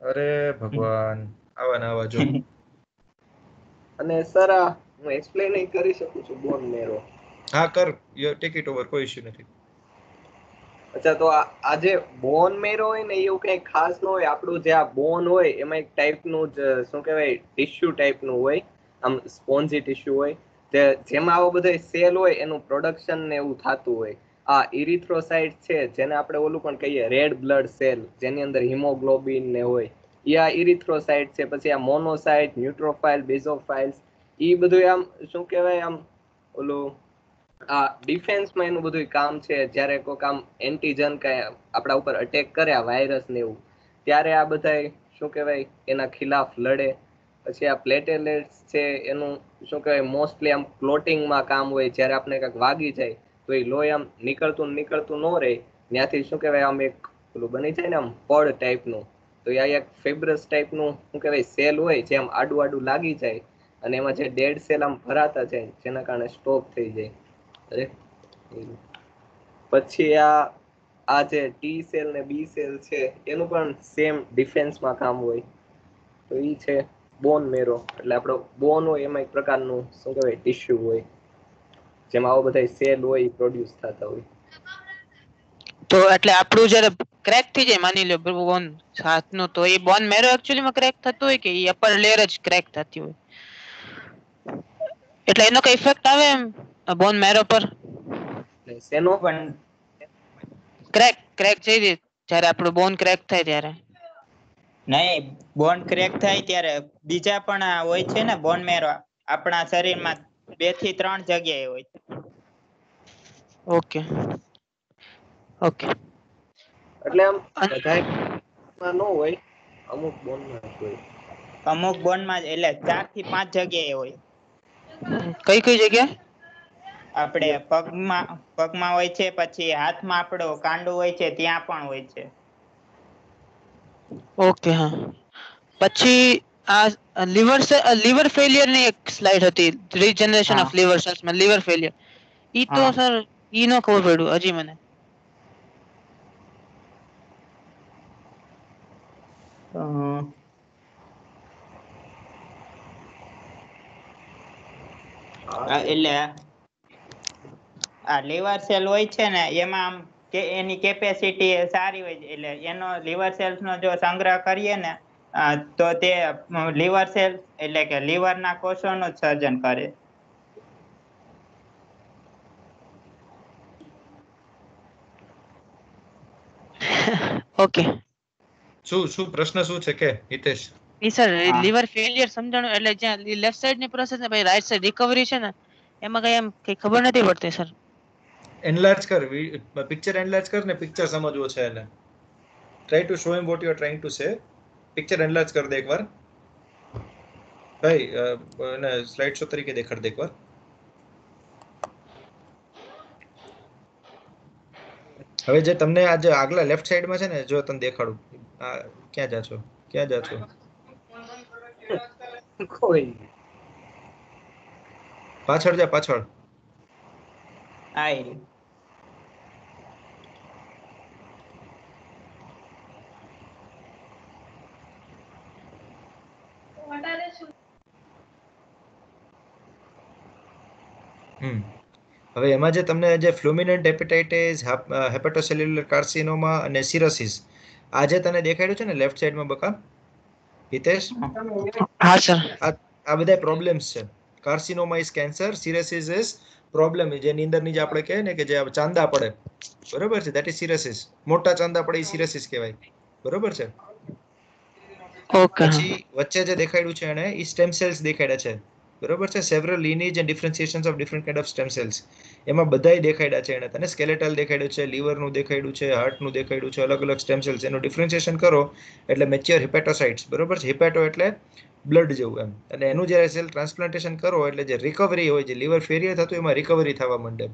અરે ભગવાન, આવા ને આવા જો. અને સર હું એક્સપ્લેન કરી શકું છું બોન મેરો? હા કર, યુ ટેક ઇટ ઓવર, કોઈ ઇશ્યુ નથી. અચ્છા, તો આ જે બોન મેરો હોય ને એવું કઈ ખાસ ન હોય. આપણું જે આ બોન હોય એમાં એક ટાઈપનું જ શું કહેવાય ટિશ્યુ ટાઈપનું હોય, આમ સ્પોન્જી ટિશ્યુ હોય, જેમાં આવો બધો સેલ હોય એનું પ્રોડક્શન ને એવું થતું હોય. આ ઇરિથ્રોસાઇટ છે, જેને આપણે ઓલું પણ કહીએ રેડ બ્લડ સેલ, જેની અંદર હિમોગ્લોબિન ને હોય, એ આ ઇરિથ્રોસાઇટ છે. પછી આ મોનોસાઇટ, ન્યુટ્રોફાઇલ, બેઝોફાઇલ્સ, એ બધું આમ શું કહેવાય આમ ઓલું આ ડિફેન્સમાં એનું બધું કામ છે. જ્યારે કોઈક આમ એન્ટીજન કઈ આપણા ઉપર અટેક કરે, આ વાયરસ ને એવું, ત્યારે આ બધા શું કહેવાય એના ખિલાફ લડે. પછી આ પ્લેટેલેટ્સ છે, એનું શું કહેવાય મોસ્ટલી આમ ક્લોટિંગમાં કામ હોય. જ્યારે આપણે કંઈક વાગી જાય તો એ લોહી આમ નીકળતું ન રહે, ત્યાંથી શું કહેવાય આમ એક પેલું બની જાય ને આમ પડ ટાઈપનું, તો આ એક ફેબ્રસ ટાઈપનું શું કહેવાય સેલ હોય, જે આમ આડું આડું લાગી જાય અને એમાં જે ડેડ સેલ આમ ભરાતા જાય, જેના કારણે સ્ટોપ થઈ જાય. અરે પછી આ જે ટી સેલ ને બી સેલ છે, એનું પણ સેમ ડિફેન્સમાં કામ હોય. તો ઈ છે બોન મેરો. એટલે આપણો બોન હોય એમાં એક પ્રકારનું શું કહેવાય ટિશ્યુ હોય, જેમાં આવો બધા સેલ હોય પ્રોડ્યુસ થતા હોય. તો એટલે આપણું જ્યારે ક્રેક થઈ જાય, માની લો બોન હાથનો, તો એ બોન મેરો એક્ચ્યુઅલી માં ક્રેક થતો હોય કે એ અપર લેયર જ ક્રેક થતી હોય? એટલે એનો કઈ ઇફેક્ટ આવે એમ બોન મેરો પર? શેનો? પણ ક્રેક થઈ જાય જ્યારે આપણું બોન ક્રેક થાય ત્યારે? નહીં, બોન ક્રેક થાય ત્યારે બીજા પણ હોય છે ને બોન મેરો આપણા શરીરમાં 2 થી 3 જગ્યાએ હોય છે. Okay okay. એટલે આમ બધામાં ન હોય, અમુક બોનમાં જ હોય. અમુક બોનમાં એટલે 4 થી 5 જગ્યાએ હોય. કઈ કઈ જગ્યા? આપણે પગમાં હોય છે, પછી હાથમાં આપણો કાંડો હોય છે ત્યાં પણ હોય છે. ઓકે. હા, પછી આ લીવર ફેલિયર ની એક સ્લાઇડ હતી, રીજનરેશન હા ઓફ લીવર સેલ્સ માં લીવર ફેલિયર. ઈ તો હા સર ઈ નો ખબર પડ્યું હજી મને. એટલે આ લીવર સેલ હોય છે ને એમાં આમ કે એની કેપેસિટી સારી હોય, એટલે એનો લીવર સેલ્સ નો જો સંગ્રહ કરીએ ને તો તે લીવર સેલ એટલે કે લીવર ના કોષોનું સર્જન કરે. ઓકે. શું પ્રશ્ન શું છે કે હિતેશ? ઈ સર હા. લીવર ફેલિયર સમજાણું, એટલે જ્યાં લેફ્ટ સાઈડ ની પ્રોસેસ ને પછી રાઈટ સાઈડ રિકવરી છે ને, એમાં કઈ એમ કઈ ખબર નથી પડતી સર. એનલાર્જ કર, પિક્ચર એનલાર્જ કર ને, પિક્ચર સમજવો છે એને. Try to show him what you are trying to say. Picture enlarge કર દે એકવાર ભાઈ, એને સ્લાઇડ શો તરીકે દેખાડ દે એકવાર. હવે જે તમને આજે આગલા લેફ્ટ સાઈડમાં છે ને, જો તને દેખાડું, ક્યાં જા છો? કોઈ પાછળ જા, પાછળ. આઈ હવે એમાં જે તમને જે ફ્લુમિનન્ટ હેપેટાઇટિસ, હેપેટોસેલ્યુલર કાર્સિનોમા અને સિરોસિસ, આ જે તને દેખાડ્યું છે ને લેફ્ટ સાઈડમાં બકા હિતેશ, હા સર. આ બધા પ્રોબ્લેમ્સ છે. Carcinoma is cancer, cirrhosis is problem, જેની અંદરની જે આપણે કહે ને કે જે ચાંદા પડે, બરોબર છે, દેટ ઇઝ સિરોસિસ. મોટા ચાંદા પડે એ સિરોસિસ કહેવાય, બરોબર છે. ઓકે. પછી વચ્ચે જે દેખાડ્યું છે એને એ સ્ટેમ સેલ્સ દેખાડ્યા છે, બરોબર છે. Several lineage and differentiations of different kind of stem cells. એમાં બધાય દેખાડ્યા છે એને તને. સ્કેલેટલ દેખાડ્યું છે, લીવરનું દેખાડ્યું છે, હાર્ટનું દેખાડ્યું છે, અલગ અલગ સ્ટેમ સેલ્સ. એનું ડિફરન્શિએશન કરો એટલે મેચ્યોર હિપેટોસાઇટ્સ, બરોબર છે. હિપેટો એટલે બ્લડ જેવું એમ. અને એનું જ્યારે સેલ ટ્રાન્સપ્લાન્ટેશન કરો એટલે જે રિકવરી હોય, જે લીવર ફેલિયર થતું એમાં રિકવરી થવા માંડે.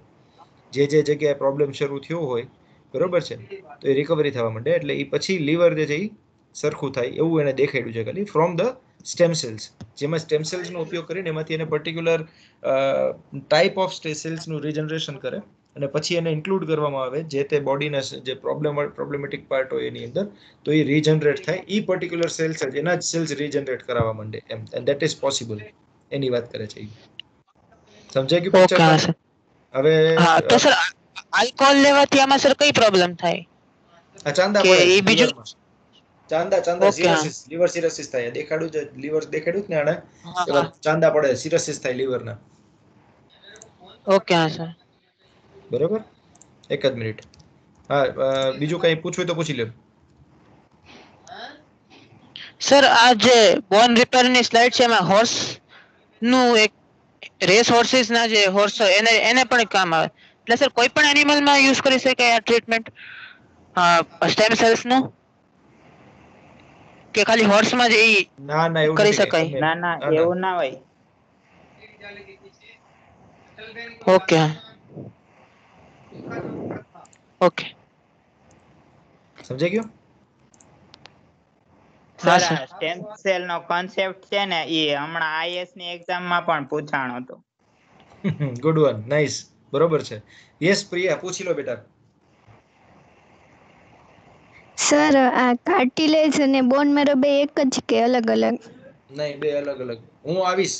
જે જગ્યાએ પ્રોબ્લેમ શરૂ થયો હોય, બરોબર છે, તો એ રિકવરી થવા માંડે. એટલે એ પછી લીવર જે છે એ સરખું થાય એવું એને દેખાડ્યું છે ખાલી ફ્રોમ ધ સ્ટેમ સેલ્સ. જેમાં સ્ટેમ સેલ્સનો ઉપયોગ કરીને એમાંથી એને પર્ટિક્યુલર ટાઈપ ઓફ સેલ્સનું રિજનરેશન કરે અને પછી એને ઇન્ક્લુડ કરવામાં આવે જે તે બોડીના જે પ્રોબ્લેમેટિક પાર્ટ હોય એની અંદર, તો એ રીજનરેટ થાય. ઈ પર્ટિક્યુલર સેલ્સ જ એના જ સેલ્સ રીજનરેટ કરવા માંડે એમ, એન્ડ ધેટ ઇઝ પોસિબલ. એની વાત કરે છે ઈ. સમજાય ગયું પિક્ચર ઓકે હા તને? સર. હવે હા તો સર આલ્કોહોલ લેવાથી આમાં સર કઈ પ્રોબ્લેમ થાય આ ચાંદા કે પડે એ બીજું? લીવરમાં. ચાંદા ઓકે હા સિરોસિસ, લીવર સિરોસિસ થાય. દેખાડું છે લીવર દેખાડ્યું જ ને આને, હા એવા હા ચાંદા પડે, સિરોસિસ થાય લીવરના. ઓકે હા સર. બરોબર, એક જ મિનિટ. હા, બીજું કઈ પૂછવું હોય તો પૂછી લ્યો. સર આ જે બોન રિપેર ની સ્લાઇડ છે એમાં હોર્સ નું એક રેસ હોર્સિસ ના જે હોર્સ એને એને પણ કામ આવે. એટલે સર કોઈ પણ એનિમલ માં યુઝ કરી શકાય આ ટ્રીટમેન્ટ સ્ટેમ સેલ્સ નું, કે ખાલી હોર્સ માં જ એ ના એવું કરી નથી કઈ. શકાય? ના ના એવું ના હોય. ઓકે ઓકે સમજાઈ ગયું? હા સર સર. આ સ્ટેમ સેલ નો કોન્સેપ્ટ છે ને એ હમણાં આઈએસ ની એક્ઝામ માં પણ પૂછાણો હતો. Good one, nice. બરોબર છે. યસ પ્રિયા, પૂછી લો બેટા. સર આ કાર્ટિલેજ અને બોન મેરો બે એક જ કે અલગ અલગ? નહીં, બે અલગ અલગ. હું આવીશ.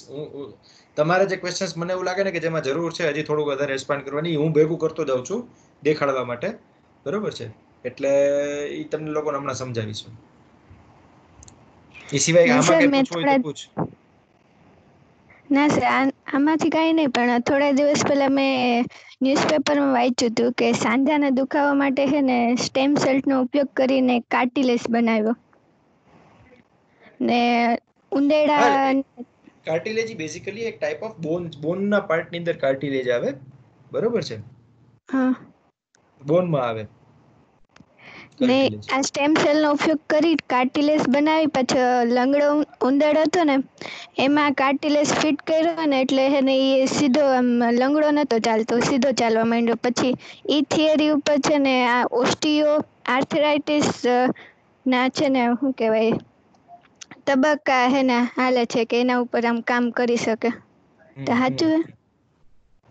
તમારે જે ક્વેશ્ચન્સ મને એવું લાગે ને કે જેમાં જરૂર છે હજી થોડું વધારે એક્સપાન્ડ કરવાની, હું ભેગું કરતો જાઉં છું દેખાડવા માટે. બરોબર છે, એટલે એ તમને લોકોને હમણાં સમજાવીશું. એ સિવાય ના આમાં સર કઈ મેં પૂછવું હોય તો પૂછ. ના સર આમાંથી કાંઈ નહીં, પણ થોડા દિવસ પહેલા મેં ન્યૂઝપેપરમાં વાંચ્યું હતું કે સાંધાના દુખાવા માટે છે ને સ્ટેમ સેલનો ઉપયોગ કરીને કાર્ટિલેજ બનાવ્યો ને ઉંદેડા. હા, કાર્ટિલેજ બેઝિકલી એક ટાઈપ ઓફ બોનના પાર્ટની અંદર કાર્ટિલેજ આવે. બરોબર છે, હા, બોનમાં આવે ને કાર્ટિલેજ. આ સ્ટેમ સેલનો ઉપયોગ કરી કાર્ટિલેજ બનાવી, પછી લંગડો ઉંદર હતો ને એમાં કાર્ટિલેજ ફિટ કર્યો ને એટલે છે ને એ સીધો આમ લંગડો નતો ચાલતો, સીધો ચાલવા માંડ્યો. પછી એ થિયરી ઉપર છે ને આ ઓસ્ટિયો આર્થરાઇટિસ ના છે ને શું કહેવાય તબક્કા હે ને હાલે છે કે એના ઉપર આમ કામ કરી શકે. તો સાચું હે?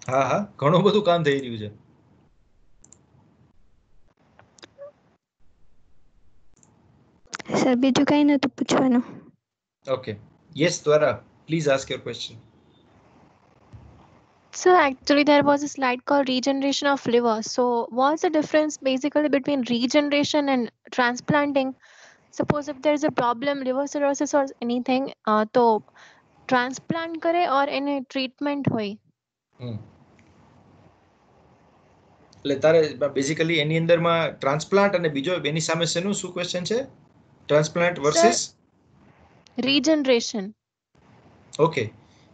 હા હા, ઘણું બધું કામ થઈ રહ્યું છે. સર બીજું કંઈ નતું પૂછવાનું. ઓકે, યસ દ્વારા, please ask your question. So actually there was a slide called regeneration of liver. So what's the difference basically between regeneration and transplanting? Suppose if there's a problem, liver cirrhosis or anything, तो transplant करे और એને treatment હોય. એટલે તારે basically એની અંદરમાં transplant અને બીજો એની સામે શેનું શું ક્વેશ્ચન છે? Transplant Sir, versus regeneration. Okay,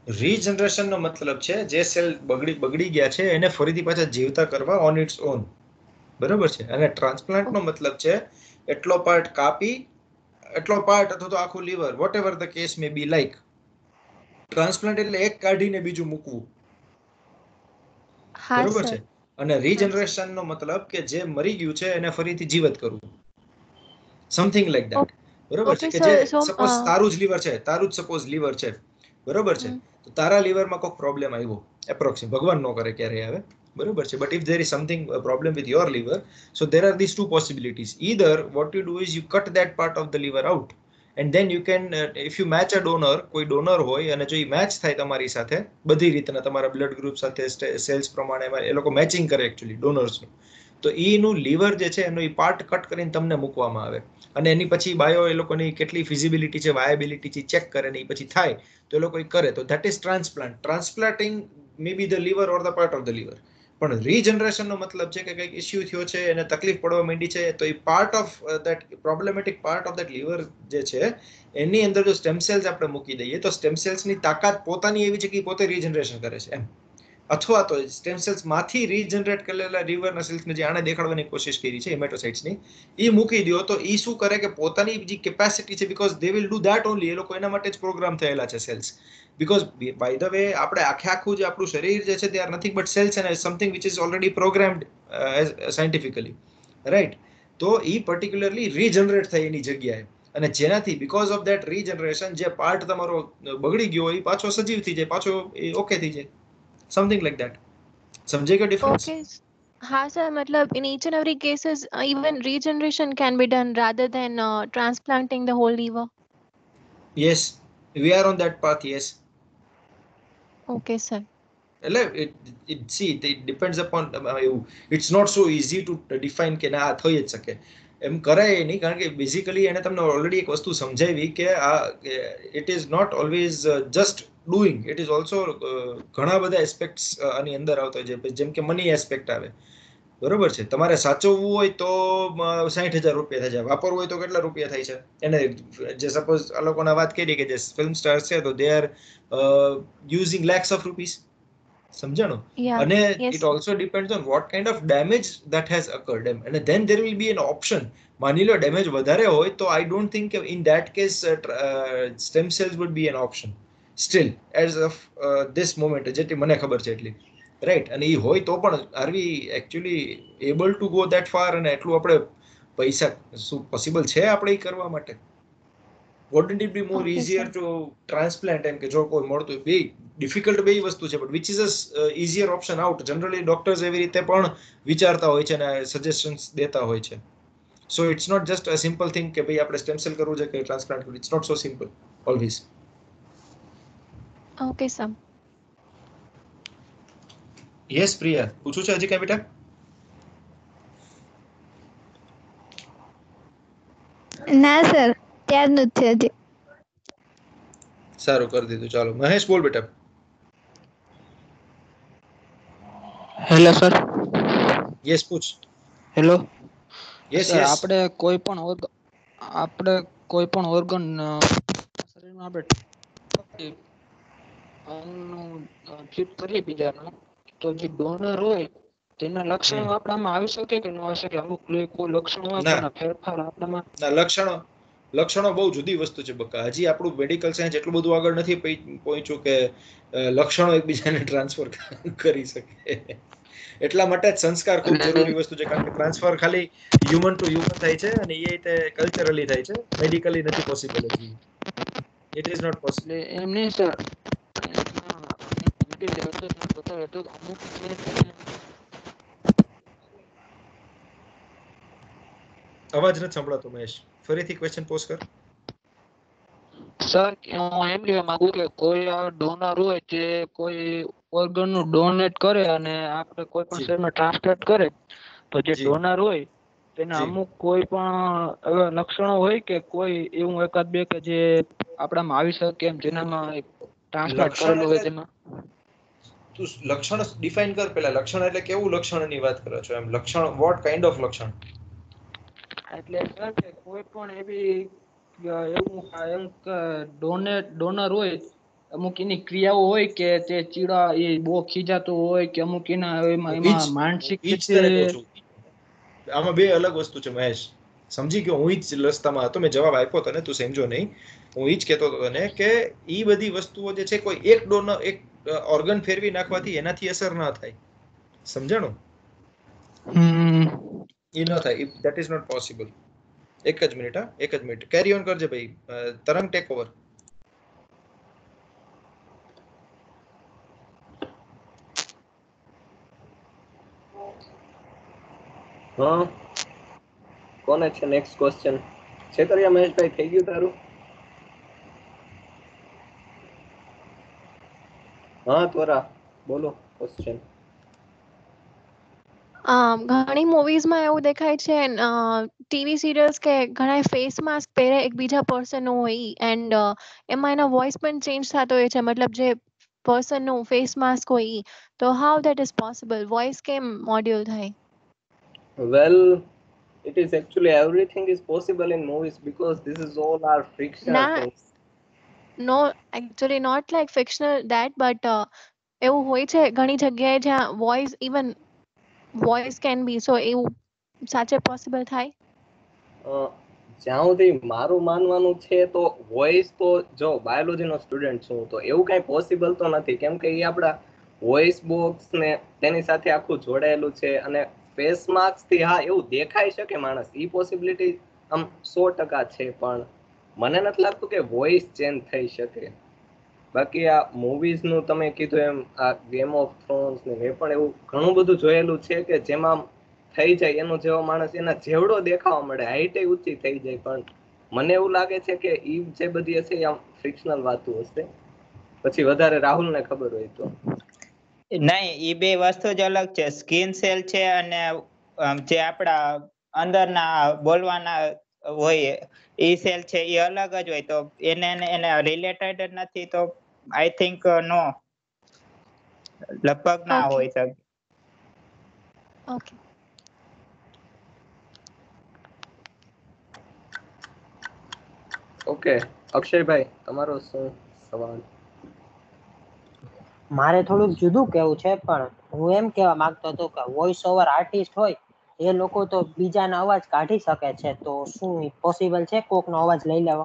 રીજનરેશનનો મતલબ છે જે સેલ બગડી ગયા છે એને ફરીથી પાછા જીવતા કરવા ઓન ઇટ્સ ઓન. બરોબર છે. અને ટ્રાન્સપ્લાન્ટનો મતલબ છે એટલો પાર્ટ કાપી, એટલો પાર્ટ અથવા તો આખું liver, whatever the case may be like. Transplant એટલે એક કાઢીને બીજું મૂકવું. હા બરોબર સર. છે. અને રીજનરેશનનો મતલબ કે જે મરી ગયું છે એને ફરીથી જીવત કરવું. Something like that. બરોબર છે, Okay કે sir. જે So સપોઝ તારું જ લીવર છે, તારું જ સપોઝ લીવર છે, બરોબર છે, તો તારા લીવરમાં કોઈ પ્રોબ્લેમ આવ્યો, એપ્રોક્સિમ, ભગવાન ન કરે ક્યારે આવે, બરોબર છે, but if there is something problem with your liver, so there are these two possibilities. Either what you do is you cut that part of the liver out and then you can if you match a donor, કોઈ donor હોય અને જો એ match થાય તમારી સાથે બધી રીતના તમારા બ્લડ ગ્રુપ સાથે સેલ્સ પ્રમાણે એ લોકો મેચિંગ કરે એકચ્યુઅલી ડોનર્સનું, તો એનું લીવર જે છે એનો એ પાર્ટ કટ કરીને તમને મૂકવામાં આવે અને એની પછી બાયો એ લોકોની કેટલી ફિઝિબિલિટી છે, વાયબિલિટી છે ચેક કરે ને એ પછી થાય તો એ લોકો કરે, તો that is transplant. Transplanting may be the liver or the part of the liver. પણ રીજનરેશનનો મતલબ છે કે કંઈક ઇસ્યુ થયો છે, એને તકલીફ પડવા માંડી છે, તો એ part of that problematic part of that liver જે છે એની અંદર જો સ્ટેમ સેલ્સ આપણે મૂકી દઈએ તો સ્ટેમ સેલ્સની તાકાત પોતાની એવી છે કે પોતે રીજનરેશન કરે છે એમ. અથવા તો સ્ટેમ સેલ્સ માંથી રીજનરેટ કરેલા લીવરના સેલ્સને જે આને દેખાડવાની કોશિશ કરી છે હેમેટોસાઇટ્સની, એ મૂકી દો તો એ શું કરે કે પોતાની જે કેપેસિટી છે, because they will do that only, એ લોકો એના માટે જ પ્રોગ્રામ થયેલા છે cells. Because by the way આપણે આખું જે આપણું શરીર જે છે they are nothing but cells and something which is already programmed scientifically, right? તો એ પર્ટિક્યુલરલી રીજનરેટ થાય એની જગ્યાએ, અને જેનાથી બીકોઝ ઓફ ધેટ રીજનરેશન જે પાર્ટ તમારો બગડી ગયો હોય એ પાછો સજીવ થઈ જાય, પાછો એ ઓકે થઈ જાય, સમથિંગ લાઈક ધેટ. સમજાઈ ગયો ડિફરન્સ? okay. हाँ सर, मतलब in each and every cases, even regeneration can be done rather than transplanting the whole liver. Yes, we are on that path. Yes. Okay, sir. એટલે it depends upon it's not so easy to define કે ના આ થઈ જ શકે એમ કરાય નહીં, કારણ કે બેઝિકલી એને તમને ઓલરેડી એક વસ્તુ સમજાવી કે આ it is not always just doing, it is also ઘણા બધા એસ્પેક્ટ્સ આની અંદર આવતા હોય છે, જેમ કે મની એસ્પેક્ટ આવે, બરોબર છે. તમારે સાચવવું હોય તો 60,000 રૂપિયા થાય છે, વાપરવું હોય તો કેટલા રૂપિયા થાય છે એને. જે સપોઝ આ લોકોને વાત કરી કે જે ફિલ્મ સ્ટાર્સ છે તો they are using lakhs of rupees, સમજાણો. Yeah. અને Yes. It also depends on what kind of damage that has occurred એમ, અને then there will be an option. માની લો ડેમેજ વધારે હોય તો I don't think in that case stem cells would be an option still as of this moment, જેટલી મને ખબર છે એટલી, રાઈટ. અને એ હોય તો પણ are we actually able to go that far, અને એટલું આપણે પૈસા શું પોસિબલ છે આપણે એ કરવા માટે? wouldn't it be more Okay, easier sir. to transplant એમ કે જો કોઈ મળતું બે ડિફિકલ્ટ બે વસ્તુ છે, but which is a easier option out. Generally doctors એવી રીતે પણ વિચારતા હોય છે અને સજેશન્સ દેતા હોય છે. So it's not just a simple thing કે ભાઈ આપણે સ્ટેમ સેલ કરવું છે કે ટ્રાન્સપ્લાન્ટ કરવું, it's not so simple always. Okay, sir. Yes Priya, પૂછું છે હજી કાંઈ બેટા? ના સર, ત્યારનું જ છે હજી. સારું, કરી દીધું. ચાલો મહેશ બોલ બેટા. Hello sir. યસ પૂછ. Hello yes sir, yes. આપણે કોઈ પણ ઓર્ગન શરીરમાં આપણે ફિટ કરીએ બીજાનું, તો જે ડોનર હોય તેના લક્ષણો આપણામાં આવી શકે કે ન આવી શકે? અમુક કોઈ લક્ષણો હોય ના. તેના ફેરફાર આપણામાં. ના, લક્ષણો બહુ જુદી વસ્તુ છે બકા. હજી આપણું મેડિકલ સાયન્સ એટલું બધું આગળ નથી પહોંચ્યું કે લક્ષણો એકબીજાને ટ્રાન્સફર કરી શકે. એટલા માટે જ સંસ્કાર ખૂબ જરૂરી વસ્તુ છે, કારણ કે ટ્રાન્સફર ખાલી હ્યુમન ટુ હ્યુમન થાય છે અને એ રીતે કલ્ચરલી થાય છે, મેડિકલી નથી પોસિબલ હજી. It is not possible. એટલે એમ નહીં સર, અવાજ નથી સંભળાતો મહેશ, ફરીથી ક્વેશ્ચન પોઝ કર. સર હું એમ કહેવા માંગુ કે કોઈ ડોનર હોય જે કોઈ ઓર્ગન નું ડોનેટ કરે અને આપણે કોઈ પણ શરીરમાં ટ્રાન્સપ્લાન્ટ કરે, તો જે ડોનર હોય તેના અમુક કોઈ પણ લક્ષણો હોય કે કોઈ એવું એકાદ બે કે જે આપણામાં આવી શકે એમ, જેનામાં ટ્રાન્સપ્લાન્ટ કરેલું હોય તેમાં? તું લક્ષણ ડિફાઇન કર પેલા. લક્ષણ એટલે કેવું લક્ષણની વાત કરો છો એમ? લક્ષણ વોટ કાઇન્ડ ઓફ લક્ષણ? એટલે સર કે કોઈ પણ એવી એવું ડોનર હોય, અમુક એની ક્રિયાઓ હોય કે તે ચીડા એ બહુ ખીજાતો હોય કે અમુક એના એમાં માનસિક રીતે. આમાં બે અલગ વસ્તુ છે મહેશ, સમજી ગયો. હું જ રસ્તામાં હતો, મેં જવાબ આપ્યો તને, તું સમજો નહીં. હું ઈ જ કહેતો હતો તને કે ઈ બધી વસ્તુઓ જે છે, કોઈ એક ડોનર એક ઓર્ગન ફેરવી નાખવાથી એનાથી અસર ના થાય, સમજાણું? એ ન થાય, ધેટ ઇઝ નોટ પોસિબલ. એક જ મિનિટ, હા એક જ મિનિટ, કેરી ઓન કરજે ભાઈ. તરંગ ટેક ઓવર. હા, કોને છે નેક્સ્ટ ક્વેશ્ચન? છેતરિયા મહેશભાઈ, થઈ ગયું તારું? હા તોરા બોલો ક્વેશ્ચન. ઘણી મૂવીઝમાં એવું દેખાય છે, ટીવી સિરિયલ્સ કે ઘણા ફેસ માસ્ક પહેરે એકબીજા પર્સન હોય, એન્ડ એમાં એનો વોઇસ પણ ચેન્જ થતો હોય છે, મતલબ જે પર્સન નું ફેસ માસ્ક હોય તો how that is possible? Voice કેમ મોડ્યુલ થાય? Well, it is actually everything is possible in movies because this is all are fictional ના, things. No actually not like fictional that, but એવું હોય છે ઘણી જગ્યાએ જ્યાં વોઇસ કેન બી, સો એવું સાચે પોસિબલ થાય? જ્યાં સુધી મારું માનવાનું છે તો વોઇસ તો, જો બાયોલોજી નો સ્ટુડન્ટ છું તો એવું કઈ પોસિબલ તો નથી, કેમ કે એ આપણા વોઇસ બોક્સ ને તેની સાથે આખું જોડાયેલું છે. અને ફેસ માસ્ક થી હા એવું દેખાઈ શકે માણસ, એ પોસિબિલિટી આમ 100% છે, પણ મને નથી લાગતું કે વોઇસ ચેન્જ થઈ શકે. બાકી આ મૂવીઝ નું તમે કીધું એમ આ ગેમ ઓફ થ્રોન્સ ને મેં પણ એવું ઘણું બધું જોયેલું છે કે જેમાં આમ થઈ જાય એનો જેવો માણસ એના જેવડો દેખાવા મળે, હાઈટ ઊંચી થઈ જાય. પણ મને એવું લાગે છે કે ઈ જે બધી હશે એ આમ ફિક્શનલ વાતો હશે. પછી વધારે રાહુલ ને ખબર હોય તો. નહીં, એ બે વસ્તુ જ અલગ છે. સ્કિન સેલ છે અને જે આપણા અંદરના બોલવાના હોય એ સેલ છે એ અલગ જ હોય. તો એને રિલેટેડ જ નથી તો આઈ થિંક નો, લગભગ ના Okay. હોય શકે. Okay. ઓકે, અક્ષયભાઈ તમારો શું સવાલ? મારે થોડુંક જુદું કેવું છે, પણ હું એમ કહેવા માંગતો હતો કે વોઇસ ઓવર આર્ટિસ્ટ હોય એ લોકો તો બીજાના અવાજ કાઢી શકે છે, તો શું પોસિબલ છે કોકનો અવાજ લઈ લેવો?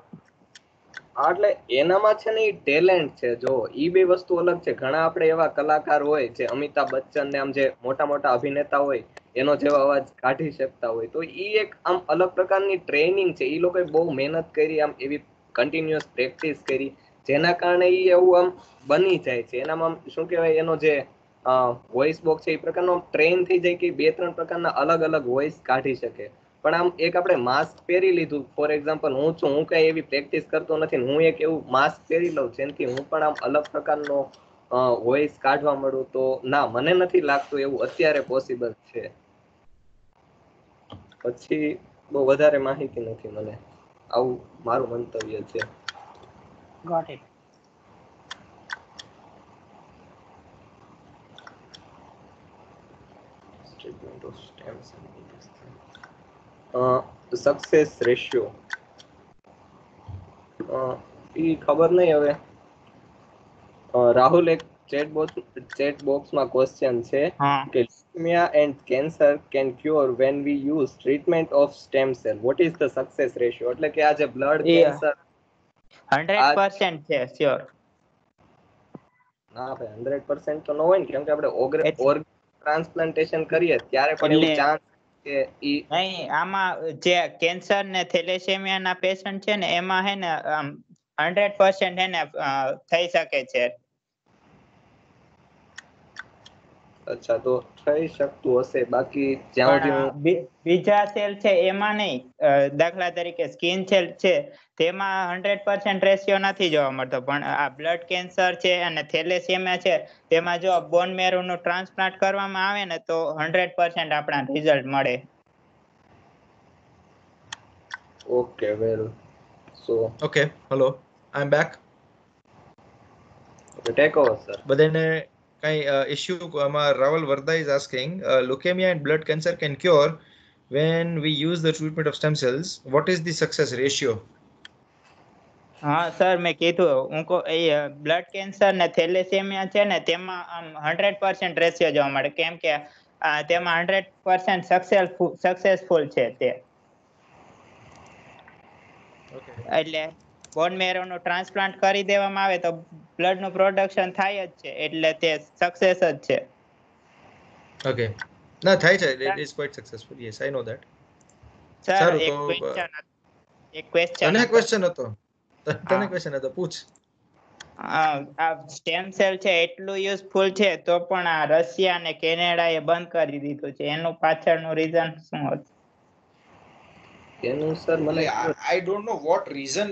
હા, એટલે એનામાં છે ને એ ટેલેન્ટ છે. જો ઈ બે વસ્તુ અલગ છે. ઘણા આપણે એવા કલાકાર હોય જે અમિતાભ બચ્ચન ને આમ જે મોટા મોટા અભિનેતા હોય એનો જેવો અવાજ કાઢી શકતા હોય, તો ઈ એક આમ અલગ પ્રકારની ટ્રેનિંગ છે. ઈ લોકોએ બહુ મહેનત કરી, આમ એવી કન્ટિન્યુઅસ પ્રેક્ટિસ કરી, જેના કારણે ઈ એવું આમ બની જાય છે. એનામાં શું કહેવાય, એનો જે વોઇસ બોક્સ છે એ પ્રકારનો ટ્રેન થઈ જાય કે 2-3 પ્રકારના અલગ અલગ વોઇસ કાઢી શકે. પણ આમ એક આપણે માસ્ક પહેરી લીધું, ફોર એક્ઝામ્પલ હું છું, હું કઈ એવી પ્રેક્ટિસ કરતો નથી, હું એક એવું માસ્ક પહેરી લઉં જેનાથી હું પણ આમ અલગ પ્રકારનો વોઇસ કાઢવા મળું, તો ના, મને નથી લાગતું એવું અત્યારે પોસિબલ છે. પછી બહુ વધારે માહિતી નથી મને. આવું મારું મંતવ્ય છે. Got it. સક્સેસ રેશિયો ઈ ખબર નહીં હવે. રાહુલ, એક ચેટ બોક્સમાં ક્વેશ્ચન છે હા, કે leukemia and cancer can cure when we use treatment of stem cell. What is the success ratio? એટલે કે આ જે બ્લડ એ કેન્સર 100% છે, શ્યોર. ના ભાઈ, 100% તો ન હોય ને, કેમ કે આપણે ઓર્ગન ટ્રાન્સપ્લાન્ટેશન કરીએ ત્યારે પણ એવું એટલે ચાન્સ કે ઈ નહીં, આમાં જે કેન્સર ને થેલેસેમિયા ના પેશન્ટ છે ને એમાં હે ને 100% હે ને થઈ શકે છે. અચ્છા, તો થઈ શકતું હશે. બાકી જ્યાં સુધી હું પણ બીજા સેલ છે એમાં નહીં. દાખલા તરીકે સ્કિન સેલ છે તેમાં 100% રેશિયો નથી જોવા મળતો, પણ આ બ્લડ કેન્સર છે અને થેલેસેમિયા છે તેમાં જો બોન મેરો નું ટ્રાન્સપ્લાન્ટ કરવામાં આવે ને તો 100% આપણા રિઝલ્ટ મળે. Okay, well, so Okay, hello, I'm back. Take over sir. બધાને કઈ issue આમાં Raval Varda is asking, leukemia and blood cancer can cure when we use the treatment of stem cells. What is the success ratio? હા sir, મેં કીધું, હું blood cancer ને thalassemia છે ને તેમાં 100% રેશિયો જોવા મળે, કેમ કે તેમાં 100% સક્સેસફુલ છે તે. એટલે બોન મેરો નું ટ્રાન્સપ્લાન્ટ કરી દેવામાં આવે તો બ્લડ નું પ્રોડક્શન થાય જ છે, એટલે તે સક્સેસ જ છે. Okay, ના થાય છે, it is quite successful. Yes, I know that. Sir, સારું, એક તો ક્વેશ્ચન તને હતો. ક્વેશ્ચન હતો, હા. તને ક્વેશ્ચન હતો, પૂછ. આ સ્ટેમ સેલ છે એટલું યુઝફુલ છે તો પણ આ રશિયા અને કેનેડા એ બંધ કરી દીધું છે, એનું પાછળનું રીઝન શું હતું? એનું સર મને I don't know what reason,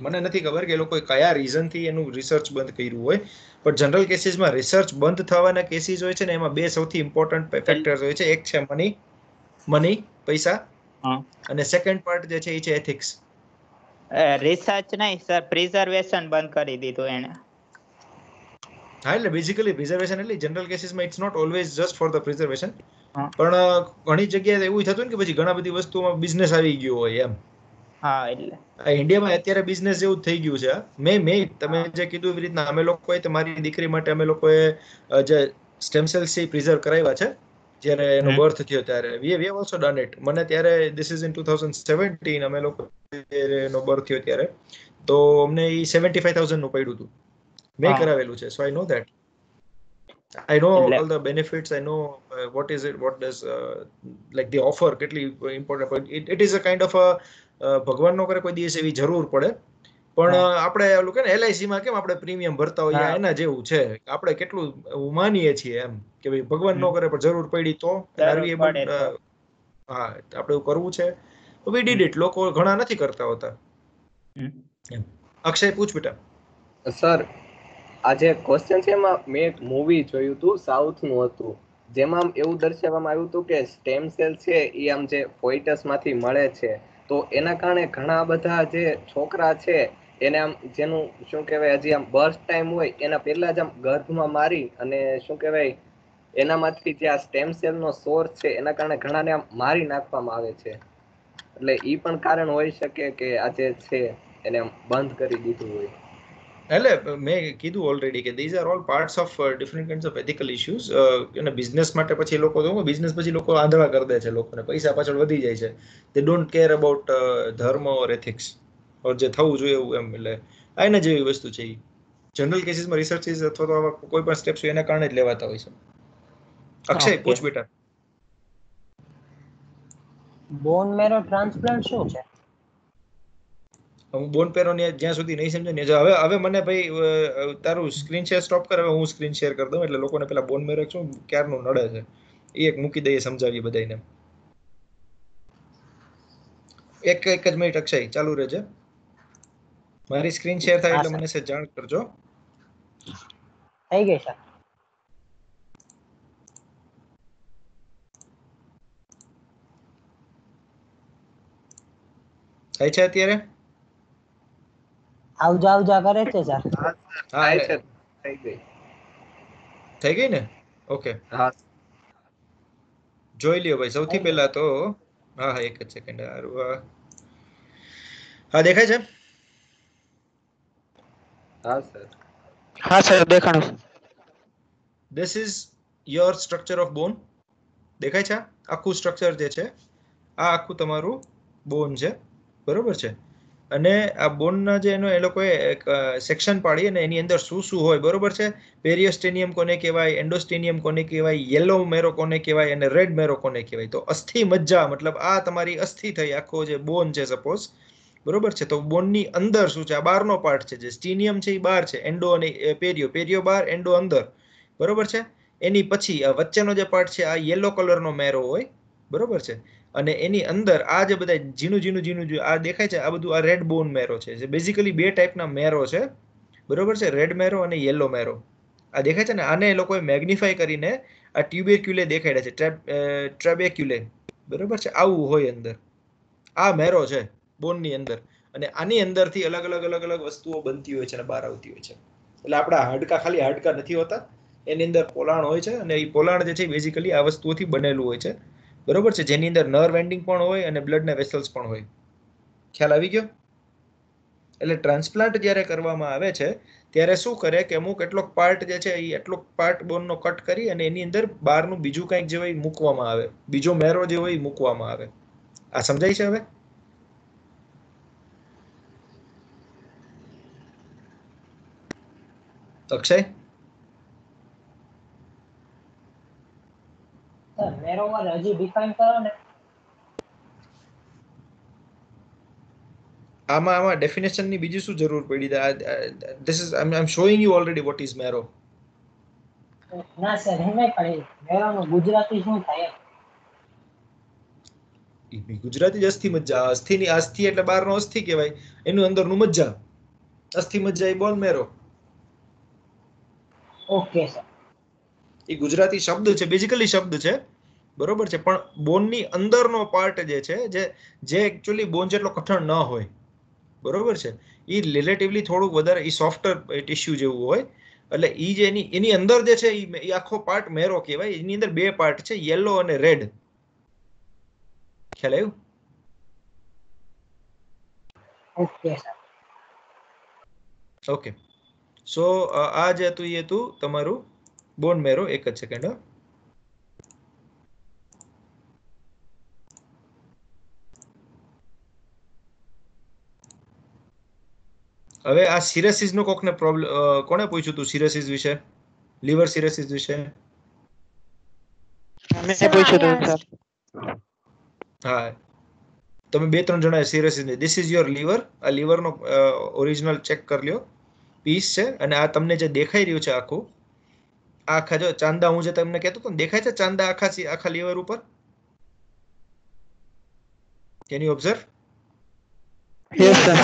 મને નથી ખબર કે એ લોકોએ કયા રીઝન થી એનું રિસર્ચ બંધ કર્યું હોય, પણ જનરલ કેસીસમાં રિસર્ચ બંધ થવાના કેસીસ હોય છે ને એમાં બે સૌથી ઇમ્પોર્ટન્ટ ફેક્ટર્સ હોય છે. એક છે મની, પૈસા, અને સેકન્ડ પાર્ટ જે છે એ છે એથિક્સ. રિસર્ચ નહીં સર, પ્રિઝર્વેશન બંધ કરી દીધું એને. હા, એટલે બેઝિકલી પ્રિઝર્વેશન એટલે જનરલ કેસીસમાં it's not always just for the preservation, હા. પણ ઘણી જગ્યાએ એવું થતું ને કે પછી ઘણા બધી વસ્તુઓમાં બિઝનેસ આવી ગયો હોય એમ. હા, એટલે ઇન્ડિયામાં અત્યારે બિઝનેસ જેવું જ થઈ ગયું છે. તમે જે કીધું એવી રીતના અમે લોકોએ તમારી દીકરી માટે અમે લોકોએ જે સ્ટેમ સેલ્સ છે પ્રિઝર્વ કરાવ્યા છે જ્યારે એનો બર્થ થયો ત્યારે. We have also done it. મને ત્યારે ધીસ ઇઝ ઇન 2017 અમે લોકો એનો બર્થ થયો ત્યારે, તો અમને એ 75,000 નું પડ્યું હતું. મેં કરાવેલું છે, so I know that. I know all the benefits. I know what is it, what does like the offer કેટલી important. It is a kind of a ભગવાન નો કરે કોઈ દિવસ એવી જરૂર પડે પણ આપણે ઓલું કે ને LIC માં કેમ આપણે પ્રીમિયમ ભરતા હોઈએ હા. એના જેવું છે. આપણે કેટલું માનીએ છીએ એમ કે ભાઈ ભગવાન ન કરે પણ જરૂર પડી તો જરૂર પડે તો. હા આપણે એવું કરવું છે તો we did it. લોકો ઘણા નથી કરતા હોતા. એમ. અક્ષય પૂછ બેટા. સર આ જે ક્વેશ્ચન છે એમાં મેં એક મૂવી જોયું હતું, સાઉથ નું હતું, જેમાં આમ એવું દર્શાવવામાં આવ્યું હતું કે સ્ટેમ સેલ છે એ આમ જે ફોઇટસ માંથી મળે છે, તો એના કારણે ઘણા બધા જે છોકરા છે એને આમ જેનું શું કહેવાય હજી આમ બર્થ ટાઈમ હોય એના પહેલા જ આમ ગર્ભમાં મારી અને શું કહેવાય એનામાંથી જે આ સ્ટેમ સેલ નો સોર્સ છે એના કારણે ઘણાને આમ મારી નાખવામાં આવે છે. એટલે ઈ પણ કારણ હોઈ શકે કે આ જે છે એને આમ બંધ કરી દીધું હોય. એટલે મેં કીધું ઓલરેડી કે these are all parts of different kinds of ethical issues. અને બિઝનેસ માટે પછી લોકો બિઝનેસ પછી લોકો આંધળા કરી દે છે લોકોને, પૈસા પાછળ વધી જાય છે. they don't care about ધર્મ or ethics or જે થવું જોઈએ એવું એમ. એટલે આના જેવી વસ્તુ છે એ જનરલ કેસીસમાં રિસર્ચિસ અથવા તો આવા કોઈ પણ સ્ટેપ્સ એના કારણે જ લેવાતા હોય છે. અક્ષય Okay. પૂછ બેટા. બોન મેરો ટ્રાન્સપ્લાન્ટ શું છે? હું બોન પેરો ને જ્યાં સુધી નહીં સમજે ને હવે મને ભાઈ તારું સ્ક્રીન શેર સ્ટોપ કર, હવે હું સ્ક્રીન શેર કરી દઉં એટલે લોકોને પેલા બોન મેરો શું ક્યારનું નડે છે એ એક મૂકી દઈએ, સમજાવીએ બધાને. એક જ મિનિટ અક્ષય ચાલુ રહેજે. મારી સ્ક્રીન શેર થાય હા એટલે સર, મને સેજ જાણ કરજો. થઈ ગઈ સર. થાય છે અત્યારે? આવજા આવજા કરે છે સર. હા સર હા થાય એટલે છે, થઈ ગઈ. થઈ ગઈ ને? ઓકે હા જોઈ લ્યો ભાઈ. સૌથી થઈ ગઈ પહેલા સર. તો હા એક જ સેકન્ડ. હા દેખાય છે? હા સર. હા sir દેખાણું. This is your structure of bone. દેખાય છે? આખું સ્ટ્રક્ચર જે છે આ આખું તમારું બોન છે, બરોબર છે. અને આ બોનના જે એનો એ લોકોએ એક સેક્શન પાડી અને એની અંદર શું શું હોય, બરોબર છે. પેરિયોસ્ટેનિયમ કોને કહેવાય, એન્ડોસ્ટેનિયમ કોને કહેવાય, યેલો મેરો કોને કહેવાય અને રેડ મેરો કોને કહેવાય. તો અસ્થિ મજ્જા મતલબ આ તમારી અસ્થિ થઈ, આખો જે બોન છે સપોઝ, બરોબર છે. તો બોનની અંદર શું છે? આ બહારનો પાર્ટ છે, જે સ્ટીનિયમ છે એ બહાર છે, એન્ડો અને પેરિયો બહાર, એન્ડો અંદર, બરોબર છે. એની પછી આ વચ્ચેનો જે પાર્ટ છે આ યેલો કલરનો મેરો હોય, બરોબર છે. અને એની અંદર આ જે બધા ઝીણું ઝીણું ઝીણું આ દેખાય છે, આ બધું આ રેડ બોન મેરો છે. જે બેઝિકલી બે ટાઈપના મેરો છે, બરોબર છે, રેડ મેરો અને યેલો મેરો. આ દેખાય છે ને, આને એ લોકોએ મેગ્નિફાય કરીને આ ટ્યુબેક્યુલે દેખાડ્યા છે, ટ્રેબેક્યુલે, બરોબર છે. આવું હોય અંદર. આ મેરો છે બોનની અંદર, અને આની અંદરથી અલગ અલગ અલગ અલગ વસ્તુઓ બનતી હોય છે અને બહાર આવતી હોય છે. એટલે આપણા હાડકા ખાલી હાડકા નથી હોતા, એની અંદર પોલાણ હોય છે, અને એ પોલાણ જે છે બેઝિકલી આ વસ્તુઓથી બનેલું હોય છે, બરોબર છે. જેની અંદર નર્વ એન્ડિંગ પણ હોય અને બ્લડના વેસલ્સ પણ હોય. ખ્યાલ આવી ગયો? એટલે ટ્રાન્સપ્લાન્ટ જ્યારે કરવામાં આવે છે ત્યારે શું કરે કે અમુક એટલોક પાર્ટ જે છે એ એટલોક પાર્ટ બોનનો કટ કરી અને એની અંદર બહારનું બીજું કંઈક જે હોય મૂકવામાં આવે, બીજો મેરો જે હોય એ મૂકવામાં આવે. આ સમજાય છે હવે? અક્ષય? સર મેરો હજી ડિફાઇન કરો ને. આમાં ડેફિનેશનની બીજી શું જરૂર પડી? This is I am showing you already what is marrow. ના સર એમ પણ મેરોનું ગુજરાતી શું થાય? ગુજરાતી જ અસ્થિ મજ્જા. અસ્થિની અસ્થિ એટલે બહારનો અસ્થિ કહેવાય, એનું અંદરનું મજ્જા. અસ્થિ મજ્જા એ બોન મેરો. Okay sir. એ ગુજરાતી શબ્દ છે, બેઝિકલી શબ્દ છે, બરોબર છે. પણ બોનની અંદરનો પાર્ટ જે છે, જે એકચ્યુઅલી બોન જેટલો કઠણ ન હોય, બરોબર છે, એ રિલેટિવલી થોડુંક વધારે એ સોફ્ટર ટિશ્યુ જેવું હોય. એટલે એ જે એની અંદર જે છે એ આખો પાર્ટ મેરો કહેવાય. એની અંદર બે પાર્ટ છે, યેલો અને રેડ. ખ્યાલ આવ્યું? Okay sir. ઓકે. સો આ જે હતું એ હતું તમારું બોન મેરો. એક જ સેકન્ડ. હવે આ સિરોસિસ નો કોકને પ્રોબ્લેમ, કોને પૂછ્યું હતું સિરોસિસ વિશે, લીવર સિરોસિસ વિશે? મેં Sir, I પૂછ્યું હતું asked. સર. હા તમે 2-3 જણાએ સિરોસિસ ને ધીસ ઇઝ યોર લીવર, આ લીવરનો ઓરિજિનલ ચેક કરી લ્યો પીસ છે, અને આ તમને જે દેખાઈ રહ્યું છે આખું આખા જો ચાંદા, હું જે તમને કહેતો હતો ને, દેખાય છે ચાંદા આખા લીવર ઉપર? Can you observe? Yes, sir.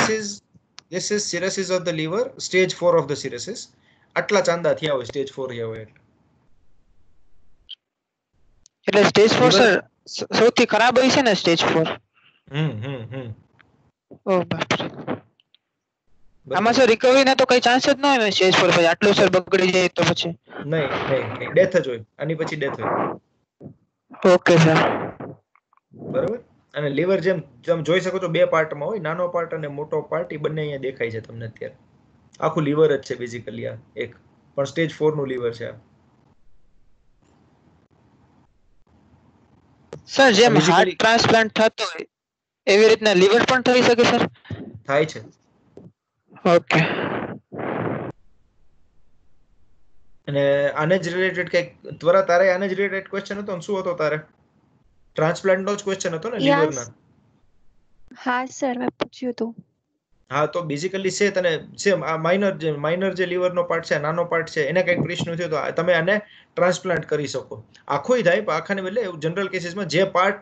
This is cirrhosis of the liver, stage 4 of the cirrhosis. આટલા ચાંદા થયા હોય સ્ટેજ 4 થયા હોય એટલે સ્ટેજ 4 સર સૌથી ખરાબ હોય છે ને સ્ટેજ 4? ઓ બાપ રે. આમાં સર રિકવરી ના તો કઈ ચાન્સ જ ન હોય ને સ્ટેજ 4 પછી આટલું સર બગડી જાય તો પછી? નહીં, ડેથ જ હોય, આની પછી ડેથ હોય. Okay sir. બરોબર. અને લીવર જેમ જોઈ શકો છો 2 પાર્ટમાં હોય, નાનો પાર્ટ અને મોટો પાર્ટ, એ બંને અહીંયા દેખાય છે તમને અત્યારે. આખું લીવર જ છે બેઝિકલી આ એક, પણ સ્ટેજ 4 નું લીવર છે આ. સર જેમ હાર્ટ ટ્રાન્સપ્લાન્ટ થતો હોય એવી રીતના લીવર પણ થઈ શકે સર? થાય છે. ઓકે. અને આને જ રિલેટેડ કઈક ત્વરા તારે આને જ રિલેટેડ ક્વેશ્ચન હતો ને, શું હતો તારે? ટ્રાન્સપ્લાન્ટ નો જ ક્વેશ્ચન હતો ને લીવરના? હા સર, મેં પૂછ્યું હતું. હા, તો બેઝિકલી છે તને સેમ આ માઇનર જે લીવરનો પાર્ટ છે, નાનો પાર્ટ છે, એને કઈક પ્રશ્ન થયો તો તમે આને ટ્રાન્સપ્લાન્ટ કરી શકો. આખોય થાય, પણ આખાને બદલે જનરલ કેસીસમાં જે પાર્ટ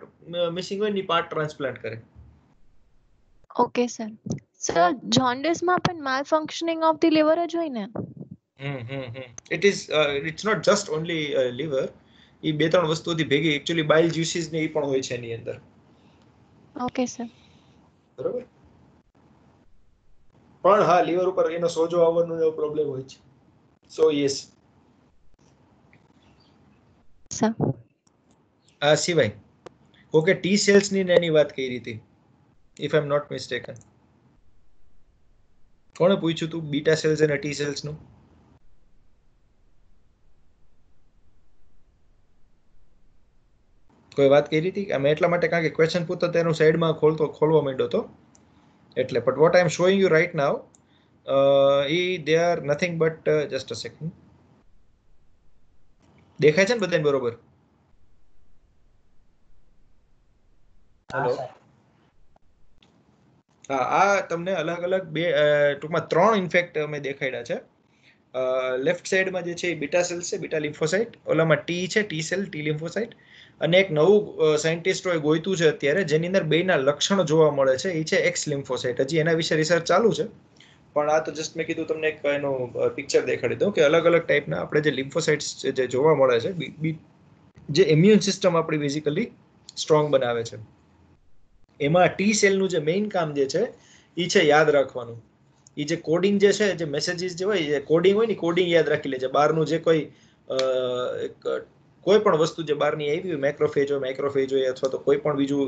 મિસિંગ હોય ને એ પાર્ટ ટ્રાન્સપ્લાન્ટ કરે. Okay sir. સર જોન્ડિસમાં પણ માલફંક્શનિંગ ઓફ ધી લીવર જ હોય ને? It's not just only liver. એ 2-3 વસ્તુથી ભેગી એકચ્યુઅલી બાઇલ જ્યુસીસ ને એ પણ હોય છે એની અંદર. Okay sir. બરોબર. પણ હા, લીવર ઉપર એનો સોજો આવવાનો એવો પ્રોબ્લેમ હોય છે. સો યસ. સર આ સિવાય ઓકે, ટી સેલ્સ ની એની વાત કરી હતી, if I am not mistaken. કોણે પૂછ્યું તું બીટા સેલ્સ અને ટી સેલ્સ નું? કોઈ વાત કરી હતી? અમે એટલા માટે કારણ કે ક્વેશ્ચન પૂછતો તેનું સાઈડમાં ખોલવા માંડ્યો હતો એટલે. But what I am showing you right now, they are nothing but just a second. દેખાય છે ને બધાને બરોબર? હેલો. હા, આ તમને અલગ અલગ ટૂંકમાં 3 ઇન્ફેક્ટ અમે દેખાડ્યા છે. લેફ્ટ સાઈડમાં જે છે એ બીટા સેલ્સ છે, બીટા લિમ્ફોસાઇટ. ઓલામાં ટી છે, ટી સેલ, ટી લિમ્ફોસાઇટ. અને એક નવું સાયન્ટિસ્ટોએ ગોઈતું છે અત્યારે, જેની અંદર બેના લક્ષણો જોવા મળે છે, એ છે એક્સ લિમ્ફોસાઇટ. હજી એના વિશે રિસર્ચ ચાલુ છે, પણ આ તો જસ્ટ મેં કીધું તમને એક એનું પિક્ચર દેખાડી દઉં કે અલગ અલગ ટાઈપના આપણે જે લિમ્ફોસાઇટ્સ જે જોવા મળે છે, જે ઇમ્યુન સિસ્ટમ આપણી બેઝિકલી સ્ટ્રોંગ બનાવે છે. એમાં ટી સેલનું જે મેઇન કામ જે છે એ છે યાદ રાખવાનું. એ જે કોડિંગ જે છે, જે મેસેજીસ જે હોય, જે કોડિંગ હોય ને, કોડિંગ યાદ રાખી લે છે. બહારનું જે કોઈ પણ વસ્તુ જે બહારની આવી હોય, માઇક્રોફેજ હોય અથવા તો કોઈ પણ બીજું